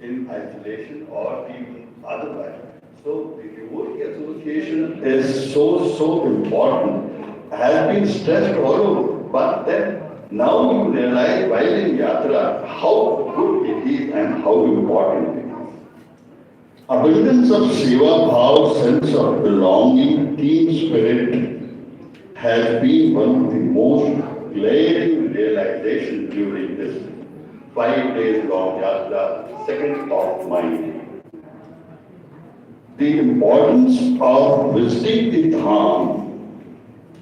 in isolation or even otherwise. So the devotee association is so important, has been stressed all over, but then now you realize while in Yatra how good it is and how important it is. Abundance of Seva Bhav, sense of belonging, team spirit has been one of the most glaring realizations during this 5 days long Yatra, second of mind. The importance of visiting the Dham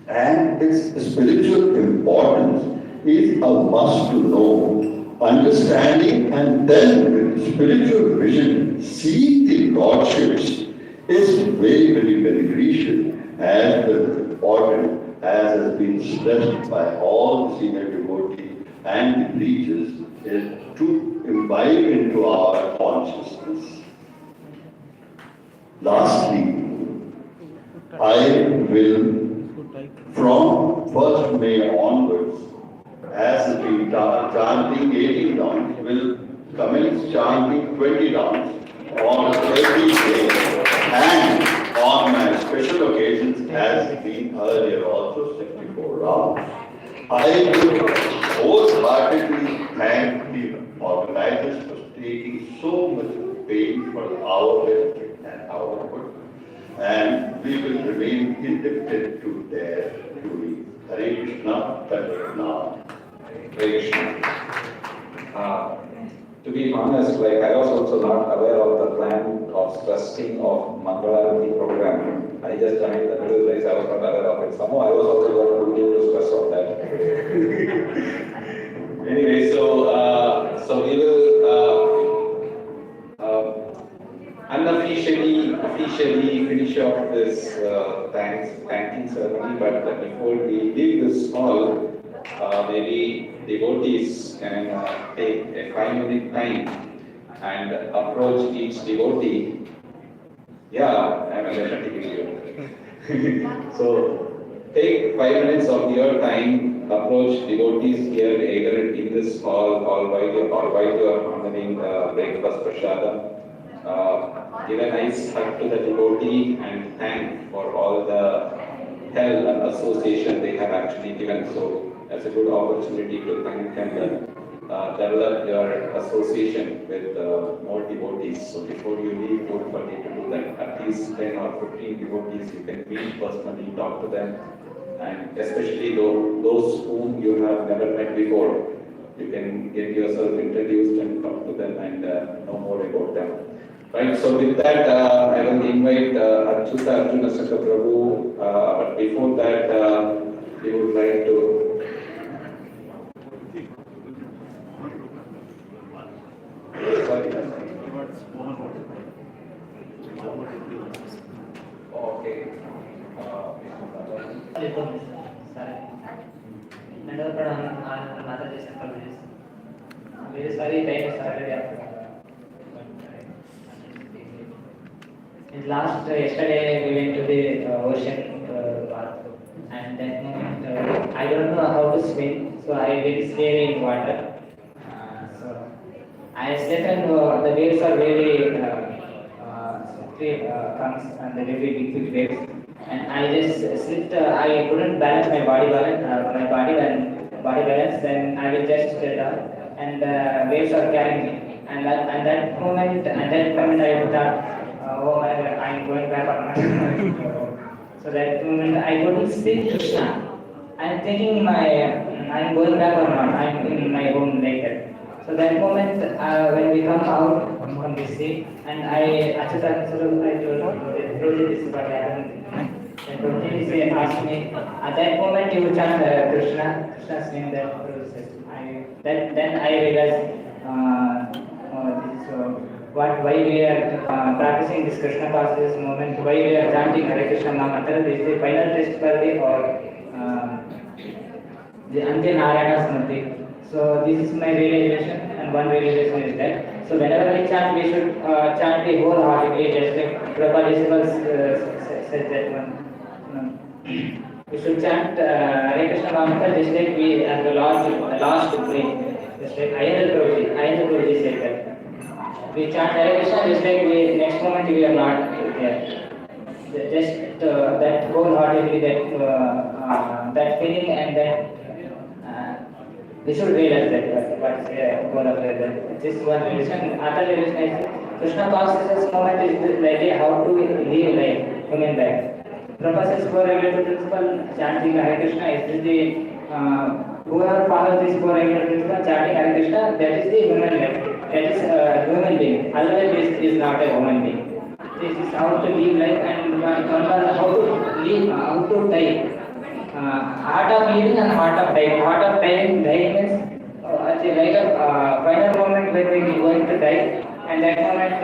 and its spiritual importance is a must to know, understanding and then spiritual vision, seeing the lordships is very, very beneficial, as the important as has been stressed by all the senior devotees and the preachers, is to imbibe into our consciousness. Lastly, I will, from 1st May onwards, as has been chanting 18 rounds, will commence chanting 20 rounds on every day, and on my special occasions has been earlier also 64 rounds. I would wholeheartedly thank the organizers for taking so much pain for our benefit and our good, and we will remain indebted to their doing. Hare Krishna, Hare Krishna. Hare Krishna. To be honest, like I was also not aware of the plan of trusting of Mangalarati program. I just joined the middle place, I was not aware of it. Somehow I was also going to do stress on that. Anyway, so we will officially finish off this thanking ceremony, but before we leave this hall, maybe devotees can take a 5-minute time and approach each devotee. Yeah, I'm a video. So take 5 minutes of your time, approach devotees here, either in this hall or while you are handling breakfast prasadam. Give a nice hug to the devotee and thank for all the help and association they have actually given. So that's a good opportunity to thank and develop your association with more devotees. So before you leave, don't forget to do that. At least 10 or 15 devotees you can meet personally, talk to them, and especially those whom you have never met before. You can get yourself introduced and talk to them and know more about them. Right, so with that, I will invite Achyuta Arjuna Saka Prabhu, but before that, we would like to okay. Very sorry, time started. In last yesterday we went to the ocean bath, and that moment I don't know how to swim, so I very scared in water. So I slept and the waves are very comes and the very big waves, and I just slipped. I couldn't balance my body balance. Then I will just down, and waves are carrying me. And that moment I thought. Oh my God, I'm going back on my So that moment I couldn't speak Krishna. I'm thinking I'm going back or not, I'm in my home like that. So that moment when we come out from the sea, and I told this is what happened. And Prabhuji asked me, at that moment you chant Krishna's name, that process. Then I realized why we are practicing this Krishna consciousness moment, why we are chanting Hare Krishna mantra. This is the final test for the Ante Narayana Smriti. So this is my realization, and one realization is that. So whenever we chant, we should chant the wholeheartedly, just like Prabhupada said that one. We should chant Hare Krishna mantra just like we at the last breath, just like Ayana Prabhuji said that. We chant Hare Krishna just like next moment we are not there. Just that wholeheartedly, that feeling, and that we should realize that what's the goal of that. This one realization. Other realization is Krishna consciousness moment is like how to live like human life. Prabhupada's core regulative principle, chanting Hare Krishna, is the whoever follows this core regulative principle, chanting Hare Krishna, that is the human life. That is a human being. Otherwise, this is not a human being. This is how to live life and how to live, how to die. Heart of living and heart of dying. Heart of dying means Mataji, like a final moment when we were going to die, and that moment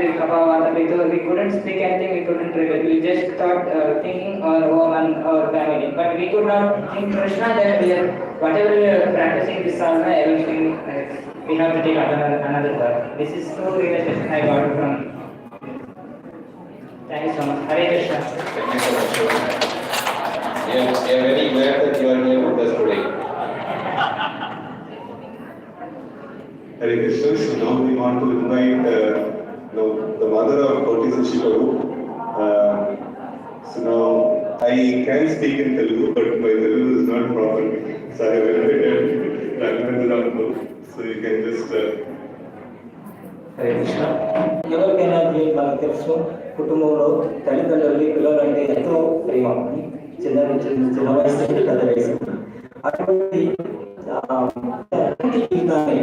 we couldn't speak anything, we couldn't reveal. We just thought thinking our home and our family, but we could not think Krishna. Then we are whatever we are practicing this sadhana, everything we have to take another birth. This is so realization I got from. Thank you so much. Hare Krishna. Thank you so much. We are very glad that you are here with us today. Hare Krishna. So now we want to invite the mother of Koti Sashi Prabhu. So now I can speak in Telugu, but my Telugu is not proper. So I have invited Raghavendra. So you can just. Hare Krishna. ఎవరికైనా మనకు తెలుసు కుటుంబంలో తల్లిదండ్రులకి పిల్లలంటే ఎంతో ప్రేమ, చిన్న వయసు నుండి పెద్ద వయసు. అటువంటి జీవితాన్ని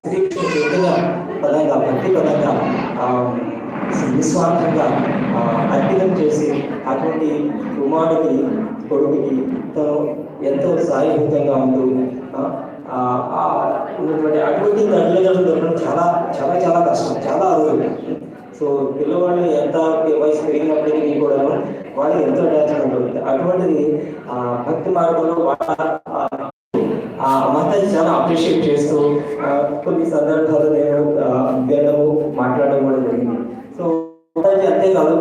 శ్రీకృష్ణ పదంగా భక్తి పదంగా నిస్వార్థంగా అర్పితం చేసి అటువంటి కుమారుడికి కొడుకుకి తను ఎంతో సాయభూతంగా ఉంటూ ఉన్నటువంటి అటువంటి తల్లిదండ్రులు దొరకడం చాలా చాలా చాలా కష్టం, చాలా అరుదు. సో పిల్లవాళ్ళు ఎంత వయసు పెరిగినప్పటికీ కూడా వాళ్ళు ఎంతో అటాచ్మెంట్ ఉంటుంది. అటువంటిది భక్తి మార్గంలో మాతాజీ చాలా అప్రిషియేట్ చేస్తూ కొన్ని సందర్భాలు నేను వినడము మాట్లాడడం కూడా జరిగింది. సో మాతాజీ అంతేకాదు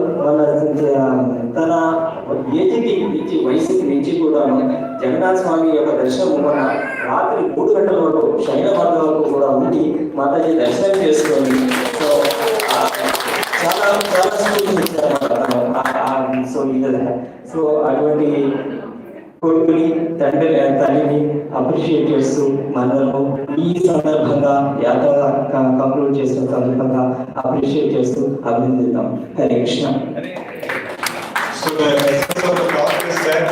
తన ఏజ్కి వయసుకి నుంచి కూడా జగన్నాథ స్వామి యొక్క దర్శనం మన రాత్రి 3 గంటల వరకు శయన మార్గం వరకు కూడా ఉండి మాతాజీ దర్శనం చేసుకొని సో చాలా చాలా స్ఫూర్తినిచ్చారు. సో సో అటువంటి కొడుకుని తల్లిని అప్రిషియేట్ చేస్తూ మనము ఈ సందర్భంగా యాత్ర కంక్లూడ్ చేసిన సందర్భంగా అప్రిషియేట్ చేస్తూ అభినందిద్దాం. Hare Krishna. So the essence of the talk is that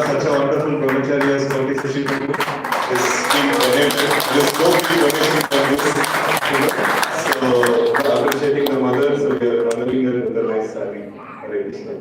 such a wonderful brahmacharya as Koti Sashi Prabhu is being donated. There is no free donation for this. So appreciating the mother, so we are honoring her with a nice saree. Hare Krishna.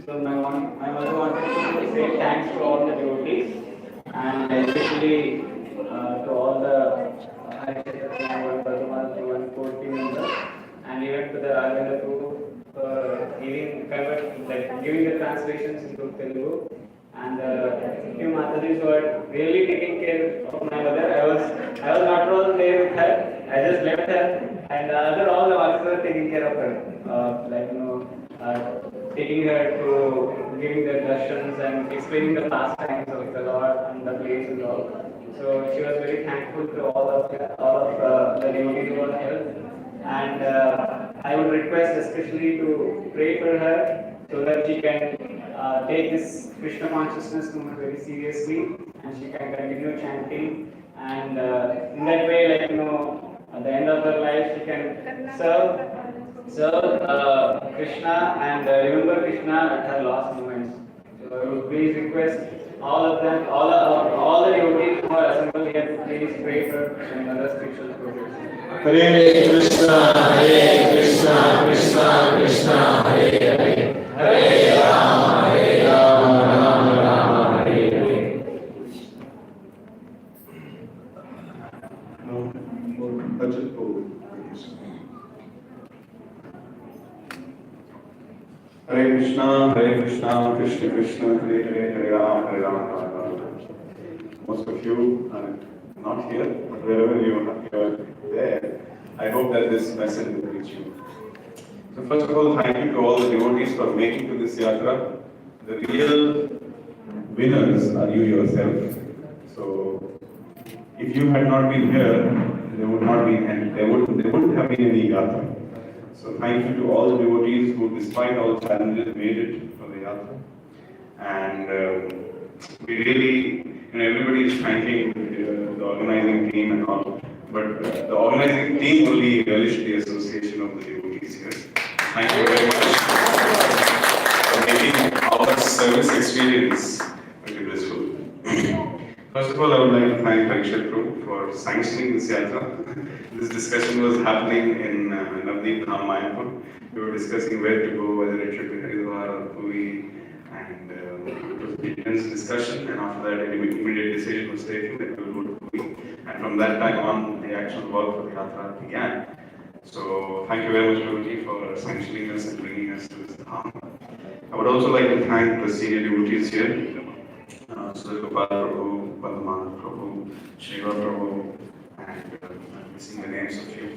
So my mother wanted to say thanks to all the devotees and especially to all the team members and even to the Raghavendra for giving the translations into Telugu. And few Matajis were really taking care of my mother. I was not all there with her. I just left her, and all the masters were taking care of her, taking her to giving the darshans and explaining the pastimes of the Lord and the place and all. So she was very thankful to all of the devotees who were here. And I would request especially to pray for her so that she can take this Krishna consciousness movement very seriously and she can continue chanting. And in that way, at the end of her life, she can serve Krishna and remember Krishna at her last moments. So I would please request all of them, all the devotees who are assembled here, please pray for another spiritual progress. Hare Krishna, Krishna Krishna, Hare Hare, Hare Rama, Rama Rama, Hare Hare. Hare Krishna, Krishna Krishna, Hare Hare, Hare Rama, Rama Rama. Most of you are not here, but wherever you are there, I hope that this message will reach you. So first of all, thank you to all the devotees for making to this yatra. The real winners are you yourself. So if you had not been here, there wouldn't have been any yatra. So thank you to all the devotees who, despite all challenges, made it for the yatra. And we really and everybody is thanking the organizing team and all. But the organizing team only relished the association of the devotees here. Thank you very much for making our service experience very blissful. First of all, I would like to thank Parikshit Prabhu for sanctioning this yatra. This discussion was happening in Navdeep Dham, Mayapur. We were discussing where to go, whether it should be Haridwar or Puri, and it was a intense discussion. And after that, an immediate decision was taken that we will go to Puri. And from that time on, the actual work for the yatra began. So thank you very much, Prabhuji, for sanctioning us and bringing us to this Dham. I would also like to thank the senior devotees here. Sri Gopal Prabhu, Padman Prabhu, Shiva Prabhu, and I'm missing the names of you.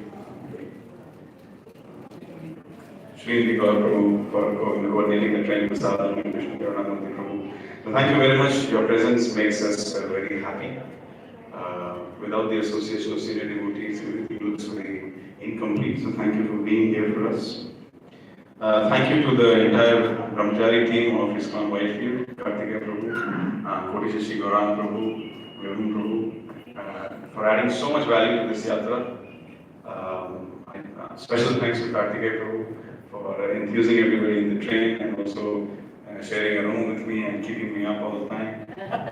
Sri Gaur Prabhu for coordinating the training Prasad and Krishna Karanamurti Prabhu. So thank you very much. Your presence makes us very happy. Without the association of senior devotees, everything looks very incomplete. So thank you for being here for us. Thank you to the entire Brahmachari team of ISKCON Whitefield, Kartikeya Prabhu, Koti Shashi Gaurang Prabhu, Varun Prabhu, for adding so much value to this yatra. Special thanks to Kartikeya Prabhu for enthusing everybody in the train and also sharing a room with me and keeping me up all the time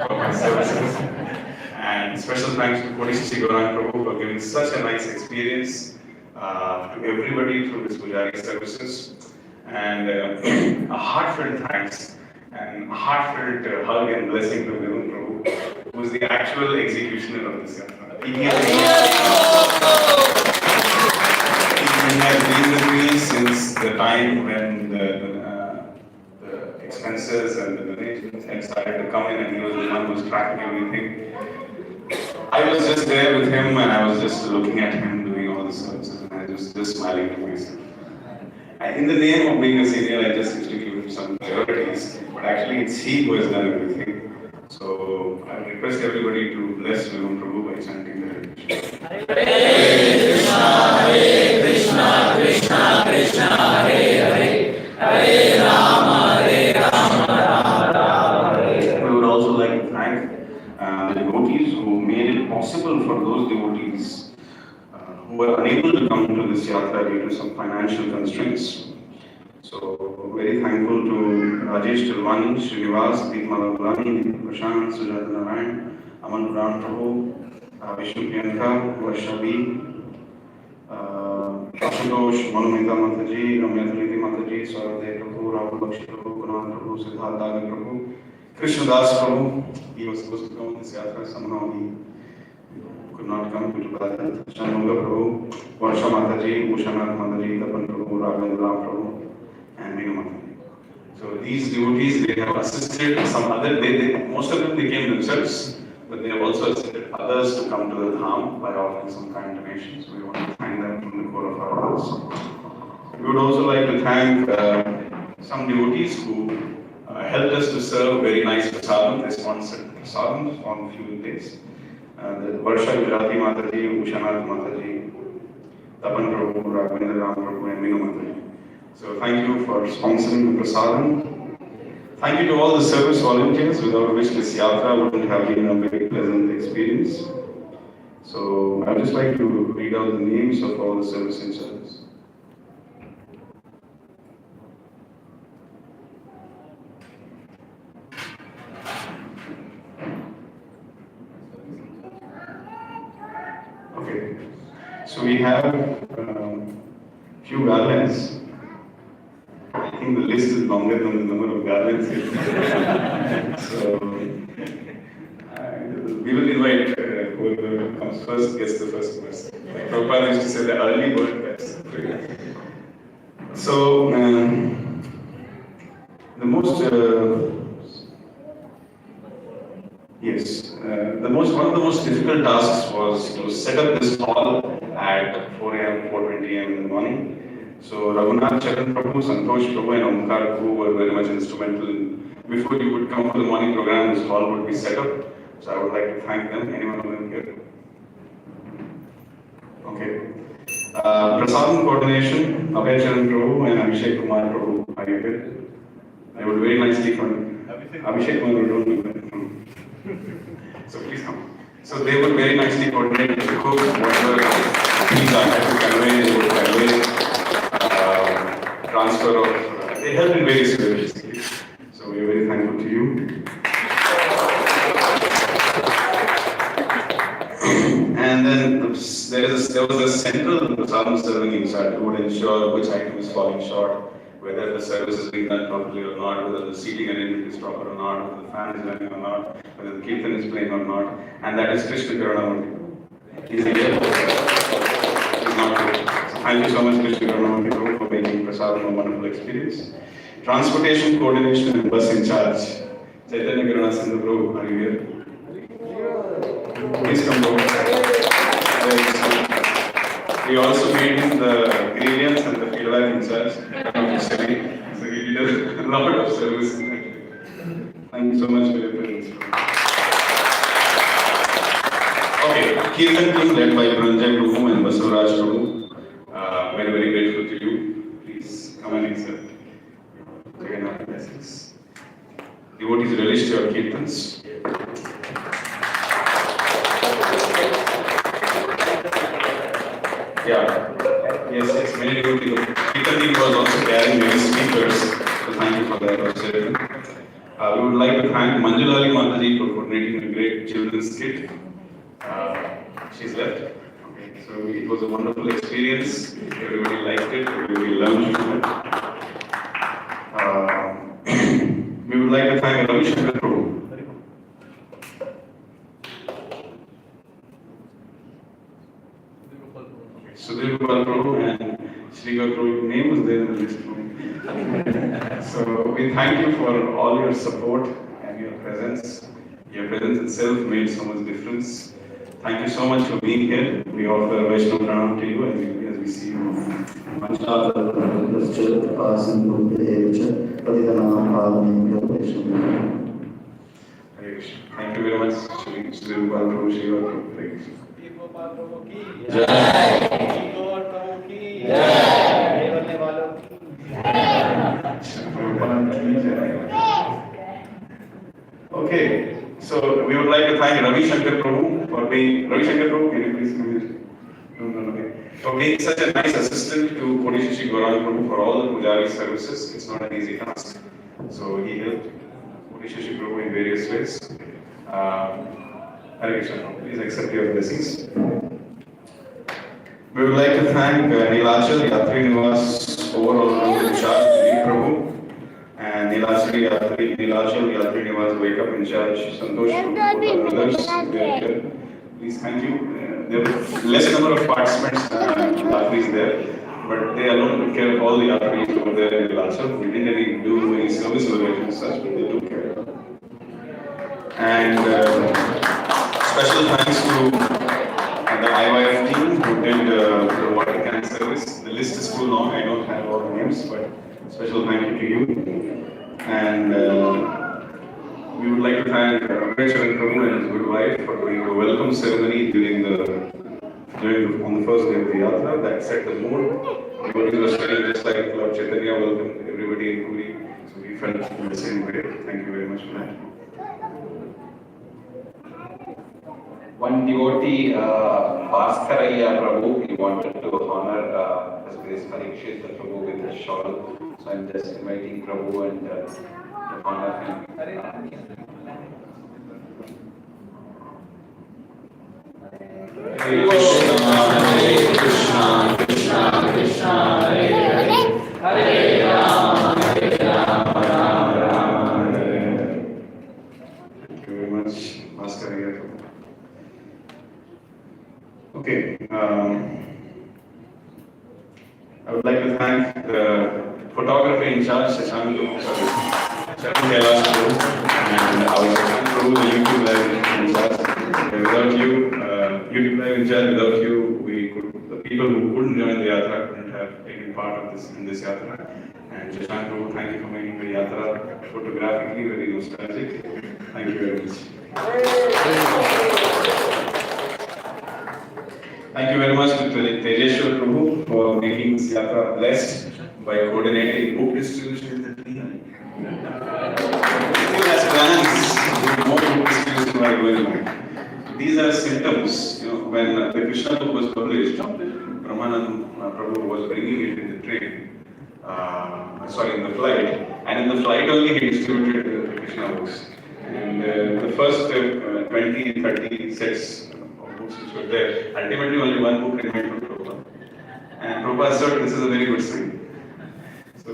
for my services. And special thanks to Koti Shashi Gaurang Prabhu for giving such a nice experience to everybody through this Pujari services. And a heartfelt thanks and a heartfelt hug and blessing to Varun Prabhu, who is the actual executioner of this yatra. He has been with me since the time when the expenses and the donations had started to come in, and he was the one who was tracking everything. I was just there with him, and I was just looking at him doing all the services, and I was just smiling to myself. In the name of being a senior, I just used to give him some priorities, but actually it's he who has done everything. So I request everybody to bless Varun Prabhu by chanting the Hare Krishna. Hare Krishna, Krishna Krishna, Hare Hare, Hare Rama, Rama Rama, Hare Hare. We would also like to thank the devotees who made it possible for those devotees who were unable to come to this yatra due to some financial constraints. So, very thankful to Rajesh Tilwani, Srinivas, Deepmala Gulani, Prashant, Sujata Narayan, Aman Puran Prabhu, Vishnu Priyanka, Varshavi, Ashutosh, Manumita Mataji, Ramya Dhaliti Mataji, Sauradev Prabhu, Rahul Bakshi Prabhu, Kunal Prabhu, Siddharth Daga Prabhu, Krishnadas Prabhu. He was supposed to come on this yatra, somehow he could not come due to bad health. Shanmunga Prabhu, Varsha Mataji, Ushanath Mataji, Tapan Prabhu, Raghavendra Prabhu, and Meenu Mataji. So these devotees, they have assisted some other, most of them they came themselves, but they have also assisted others to come to the Dham by offering some kind donations. We want to thank them from the core of our hearts. We would also like to thank some devotees who helped us to serve very nice prasadam. They sponsored prasadam on a few days. The Varsha Gujarati Mataji, Ushanath Mataji, Tapan Prabhu, Raghavendra Ram Prabhu, and Meenu Mataji. So thank you for sponsoring the prasadam. Thank you to all the service volunteers, without which this yatra wouldn't have been a very pleasant experience. So I would just like to read out the names of all the service in service. Okay, so we have few garlands. I think the list is longer than the number of garlands here. So we will invite whoever comes first gets the first person. Like Prabhupada used to say, the early bird gets. So the most one of the most difficult tasks was to set up this hall at 4 a.m., 4:20 a.m. in the morning. So Raghunath Charan Prabhu, Santosh Prabhu, and Omkar Prabhu were very much instrumental in, before you would come for the morning program, this hall would be set up. So I would like to thank them. Anyone of them here? Okay. Prasadam coordination, Abhay Charan Prabhu and Abhishek Kumar Prabhu. Are you here? I would very nicely for Abhishek Kumar, don't do that. So please come. So they would very nicely coordinate the cook, whatever things I had to convey, they would convey, transfer of, they help in various ways. So we are very thankful to you. And then there was a central prasadam ceremony inside who would ensure which item is falling short, whether the service is being done properly or not, whether the seating arrangement is proper or not, whether the fan is running or not, whether the kirtan is playing or not, and that is Krishna Karanamurti. He's here. He's not here. So thank you so much, Krishna Karanamurti, for making prasadam a wonderful experience. Transportation coordination and bus in charge. Chaitanya Karuna Sindhu Prabhu, are you here? Please come forward. We also made him the grievance and the feedback in charge. So he did a lot of service. Thank you so much for your presence. Okay, Kirtan team led by Pranjay Prabhu and Basuraj Prabhu. Very, very grateful to you. Please come and accept. Again, our blessings. Devotees relish your Kirtans. Yeah. Yes, many devotees. Kirtan team was also carrying many speakers. So thank you for that also. We would like to thank Manjulali Mataji for coordinating a great children's skit. She's left. Okay. So it was a wonderful experience. Everybody liked it. Everybody loved it. We would like to thank Ravi Shankar Prabhu. Sudhir Gopal Prabhu and Srigar Prabhu's name was there in the list. So we thank you for all your support and your presence. Your presence itself made so much difference. Thank you so much for being here. We offer Vaishnav Pranam to you as we see you. Thank you very much, Sudhir Gopal Prabhu, Srigar Prabhu. Okay, so we would like to thank Ravi Shankar Prabhu for being Ravi Shankar Prabhu. Can you please come here? Okay. For being such a nice assistant to Kodishishi Gaurang Prabhu for all the Pujari services. It's not an easy task. So he helped Kodishishi Prabhu in various ways. Hare Krishna. Please accept your blessings. We would like to thank Nilachal Yatri Nivas overall in charge, Prabhu, and Nilachal Yatri Nivas Wake Up in charge, Santosh Prabhu, others. Please thank you. There were less number of participants Yatris there, but they alone took care of all the Yatris over there in Nilachal. We didn't do any service orientation as such, but they took care. And special thanks to the IYF team who did the water can service. The list is too long, I don't have all the names, but special thank you to you. And we would like to thank Rameshwaran Prabhu and his good wife for doing a welcome ceremony on the first day of the Yatra. That set the mood. Everybody was feeling just like Lord Chaitanya welcomed everybody in Puri. So we felt in the same way. Thank you very much for that. One devotee, Bhaskaraya Prabhu, he wanted to honor His Grace Parikshit Prabhu with his shawl. So I'm just inviting Prabhu and to honor him. Hare Krishna, Krishna Krishna, Hare Hare, Hare Rama, Rama Rama, Hare Hare. Thank you very much, Bhaskaraya Prabhu. Okay, I would like to thank the photographer in charge, Shashank Kailash Prabhu, and our Shashank Prabhu, the YouTube live in charge. Without you, YouTube live in charge, without you, the people who couldn't join the Yatra couldn't have taken part of this in this Yatra. And Shashank Prabhu, thank you for making the Yatra photographically very nostalgic. Thank you very much. Thank you very much to Tejeshwar Prabhu for making this Yatra blessed by coordinating book distribution in the team. Still has plans to do more book distribution these are symptoms. When the Krishna book was published, Brahmanand Prabhu was bringing it in the train, in the flight, and in the flight only he distributed the Krishna books. And the first 20, 30 sets of books which were there, ultimately only one book remained for Prabhupada. And Prabhupada said this is a very good sign. So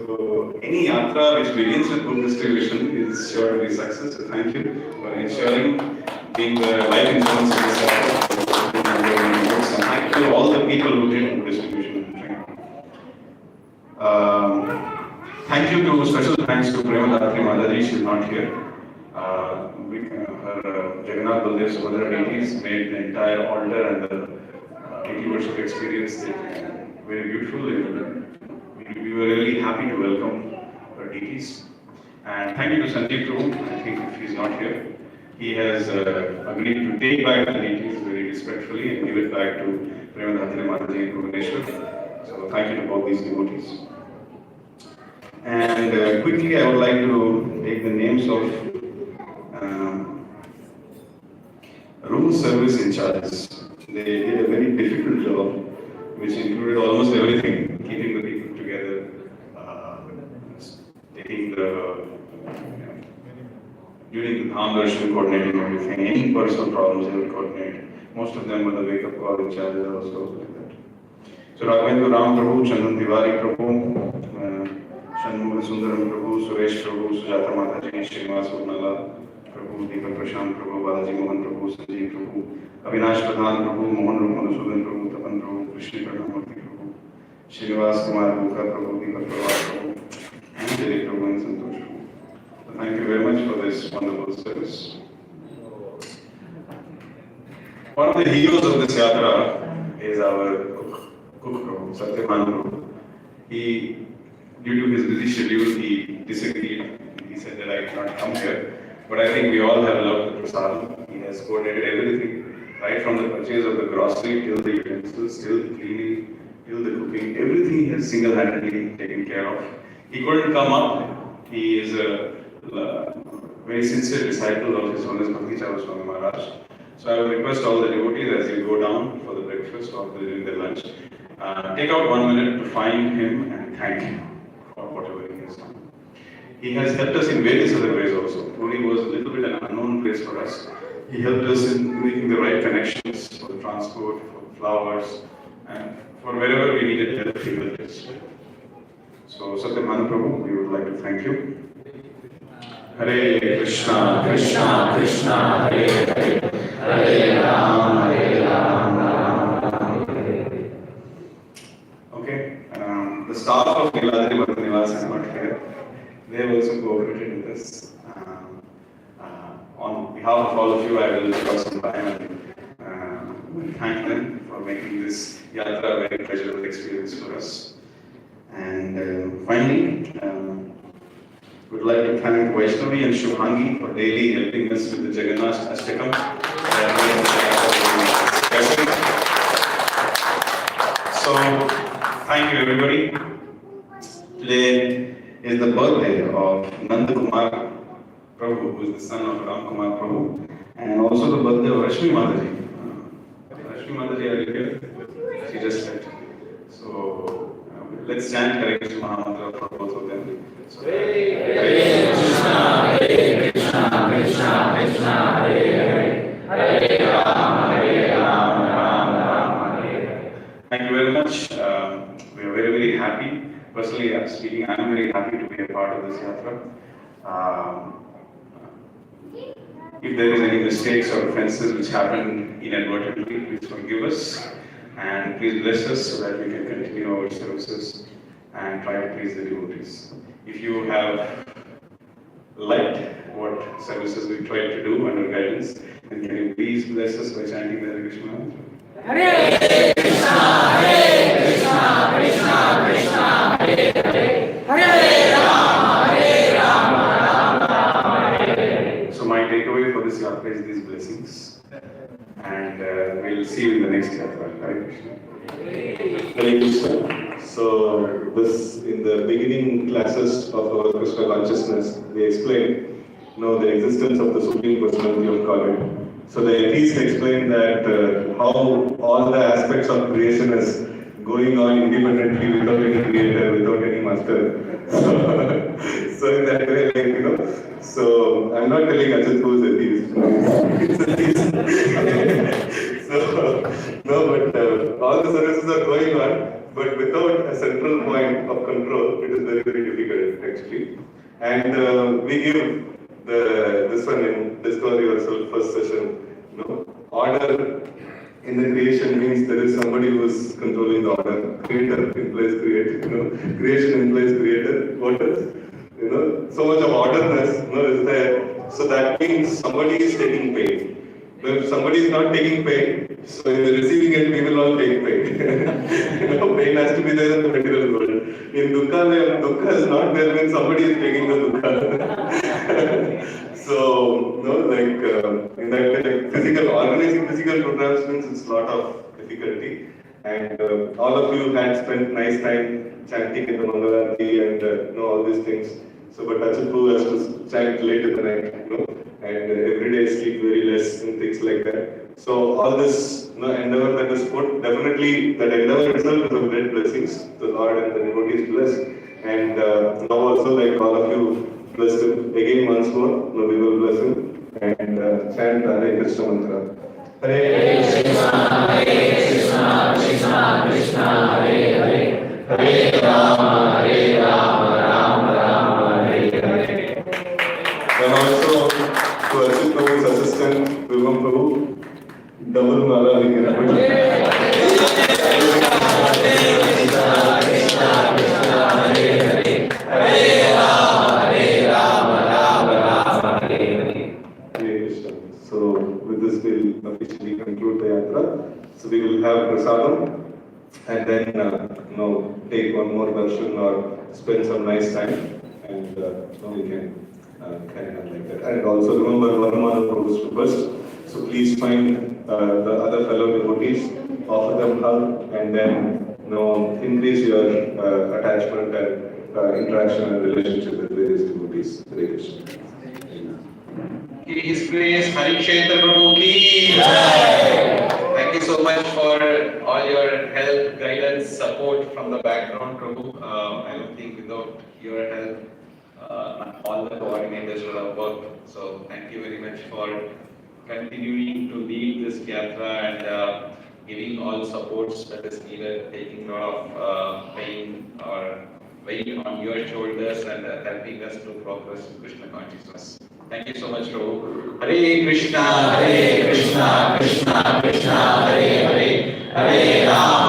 any yatra which begins with book distribution is sure to be success. So thank you for ensuring being the life insurance of this yatra. And thank you to all the people who did book distribution and training. Thank you to special thanks to Premadhatri Mataji. She is not here. Her Jagannath Baldev Subhadra deities made the entire altar and the 80 worship experience very beautiful. We were really happy to welcome our deities. And thank you to Sanjeev Prabhu. I think if he's not here, he has agreed to take back the deities very respectfully and give it back to Premadhatri Mataji and Bhubaneswar. So thank you to both these devotees. And quickly, I would like to take the names of room service in charges. They did a very difficult job, which included almost everything, keeping the people together, taking during the Dham Darshan, coordinating everything, any personal problems they would coordinate. Most of them were the wake-up call in charges also like that. So Raghavendra Ram Prabhu, Chandan Tiwari Prabhu, Shanmugha Sundaram Prabhu, Suresh Prabhu, Sujata Mataji, Srinivas Urnala Prabhu, Deepak Prashant Prabhu, Balaji Mohan Prabhu, Sanjeev Prabhu, Avinash Pradhan Prabhu, Mohan Madhusudan Prabhu, Tapan Prabhu, Krishna Pranamurti Prabhu, Srinivas Kumar Bhuka Prabhu, Deepak Prabhu Prabhu, and Jai Prabhu and Santosh Prabhu. So thank you very much for this wonderful service. One of the heroes of this yatra is our cook Prabhu, Satyavan Prabhu. Due to his busy schedule, he disagreed. He said that I cannot come here. But I think we all have loved the prasadam. He has coordinated everything, right from the purchase of the grocery till the utensils, till the cleaning, till the cooking. Everything he has single-handedly taken care of. He couldn't come up. He is a very sincere disciple of His Holiness Bhakti Charu Swami Maharaj. So I would request all the devotees as you go down for the breakfast or during the lunch, take out 1 minute to find him and thank him for whatever he has done. He has helped us in various other ways also. Puri was a little bit an unknown place for us. He helped us in making the right connections for the transport, for the flowers, and for wherever we needed help, he helped us. So Satyamana Prabhu, we would like to thank you. Hare Krishna, Krishna Krishna, Hare Hare, Hare Ram, Ram, Hare. Okay, the staff of Niladri Nivas is not here. They have also cooperated with us. On behalf of all of you, I will take some time and thank them for making this yatra a very pleasurable experience for us. And finally, would like to thank Vaishnavi and Shubhangi for daily helping us with the Jagannath Ashtakam. So, thank you everybody. Today is the birthday of Nanda Kumar Prabhu, who is the son of Ram Kumar Prabhu, and also the birthday of Rashmi Mataji. Rashmi Mataji, are you here? She just left. So, let's chant Hare Krishna Mahamantra for both of them. So, Hare Krishna, Hare Krishna, Krishna Krishna, Hare Hare, Hare Ram, Ram Ram, Hare Hare. Thank you very much. We are very, very happy. Personally speaking, I am very happy to be a part of this yatra. If there is any mistakes or offenses which happened inadvertently, please forgive us and please bless us so that we can continue our services and try to please the devotees. If you have liked what services we tried to do under guidance, then can you please bless us by chanting the Hare Krishna mantra? Hare Krishna, Hare Krishna, Krishna Krishna, Hare Hare, Hare Rama, Rama Rama, Hare Hare. So my takeaway for this yatra is these blessings, and we'll see you in the next yatra. Hare Krishna. Hare Krishna. So this, in the beginning classes of our Krishna consciousness, we explained, the existence of the Supreme Personality of Godhead. So the atheist explained that how all the aspects of creation is going on independently without any creator, without any master. So in that way, like, so I'm not telling Ajit who is atheist. He's atheist. So, no, but all the services are going on, but without a central point of control, it is very, very difficult actually. And we give this one in Discover Yourself first session, order in the creation means there is somebody who is controlling the order. Creator implies creator, creation implies creator. What else? So much of orderness, is there. So that means somebody is taking pain. If somebody is not taking pain, so in the receiving end, we will all take pain. Pain has to be there in the material world. In dukkha, where dukkha is not there, means somebody is taking the dukkha. So, in that way, like organizing physical programs means it's a lot of difficulty. And all of you had spent nice time chanting in the Mangalarti and all these things. So, but Achapu has to chant late in the night, and every day sleep very less and things like that. So, all this endeavor that is put, definitely that endeavor itself is of great blessings. The Lord and the devotees bless. And now also, like all of you, bless him again once more. We will bless him and chant Hare Krishna mantra. Hare Krishna, Krishna Krishna, Hare Hare, Hare Rama, Rama Rama, Hare Hare. And also to Ajit Prabhu's assistant, Vimam Prabhu, double mala we can put. Hare Krishna, Krishna Krishna, Hare Hare, Hare Rama, Rama Hare Hare. So with this we'll officially conclude the yatra. So we will have prasadam and then take one more darshan or spend some nice time, and we can carry on like that. And also remember Varman Prabhu's request. So please find the other fellow devotees, offer them hug, and then increase your attachment and interaction and relationship with various devotees. Hare Krishna. His Grace Hari Kshetra Prabhu ki Jai. Thank you so much for all your help, guidance, support from the background, Prabhu. I don't think without your help, all the coordinators would have worked. So thank you very much for continuing to lead this yatra and giving all supports that is needed, taking a lot of pain or weight on your shoulders and helping us to progress in Krishna consciousness. Thank you so much, Prabhu. Hare Krishna, Krishna Krishna, Hare Hare, Hare Rama.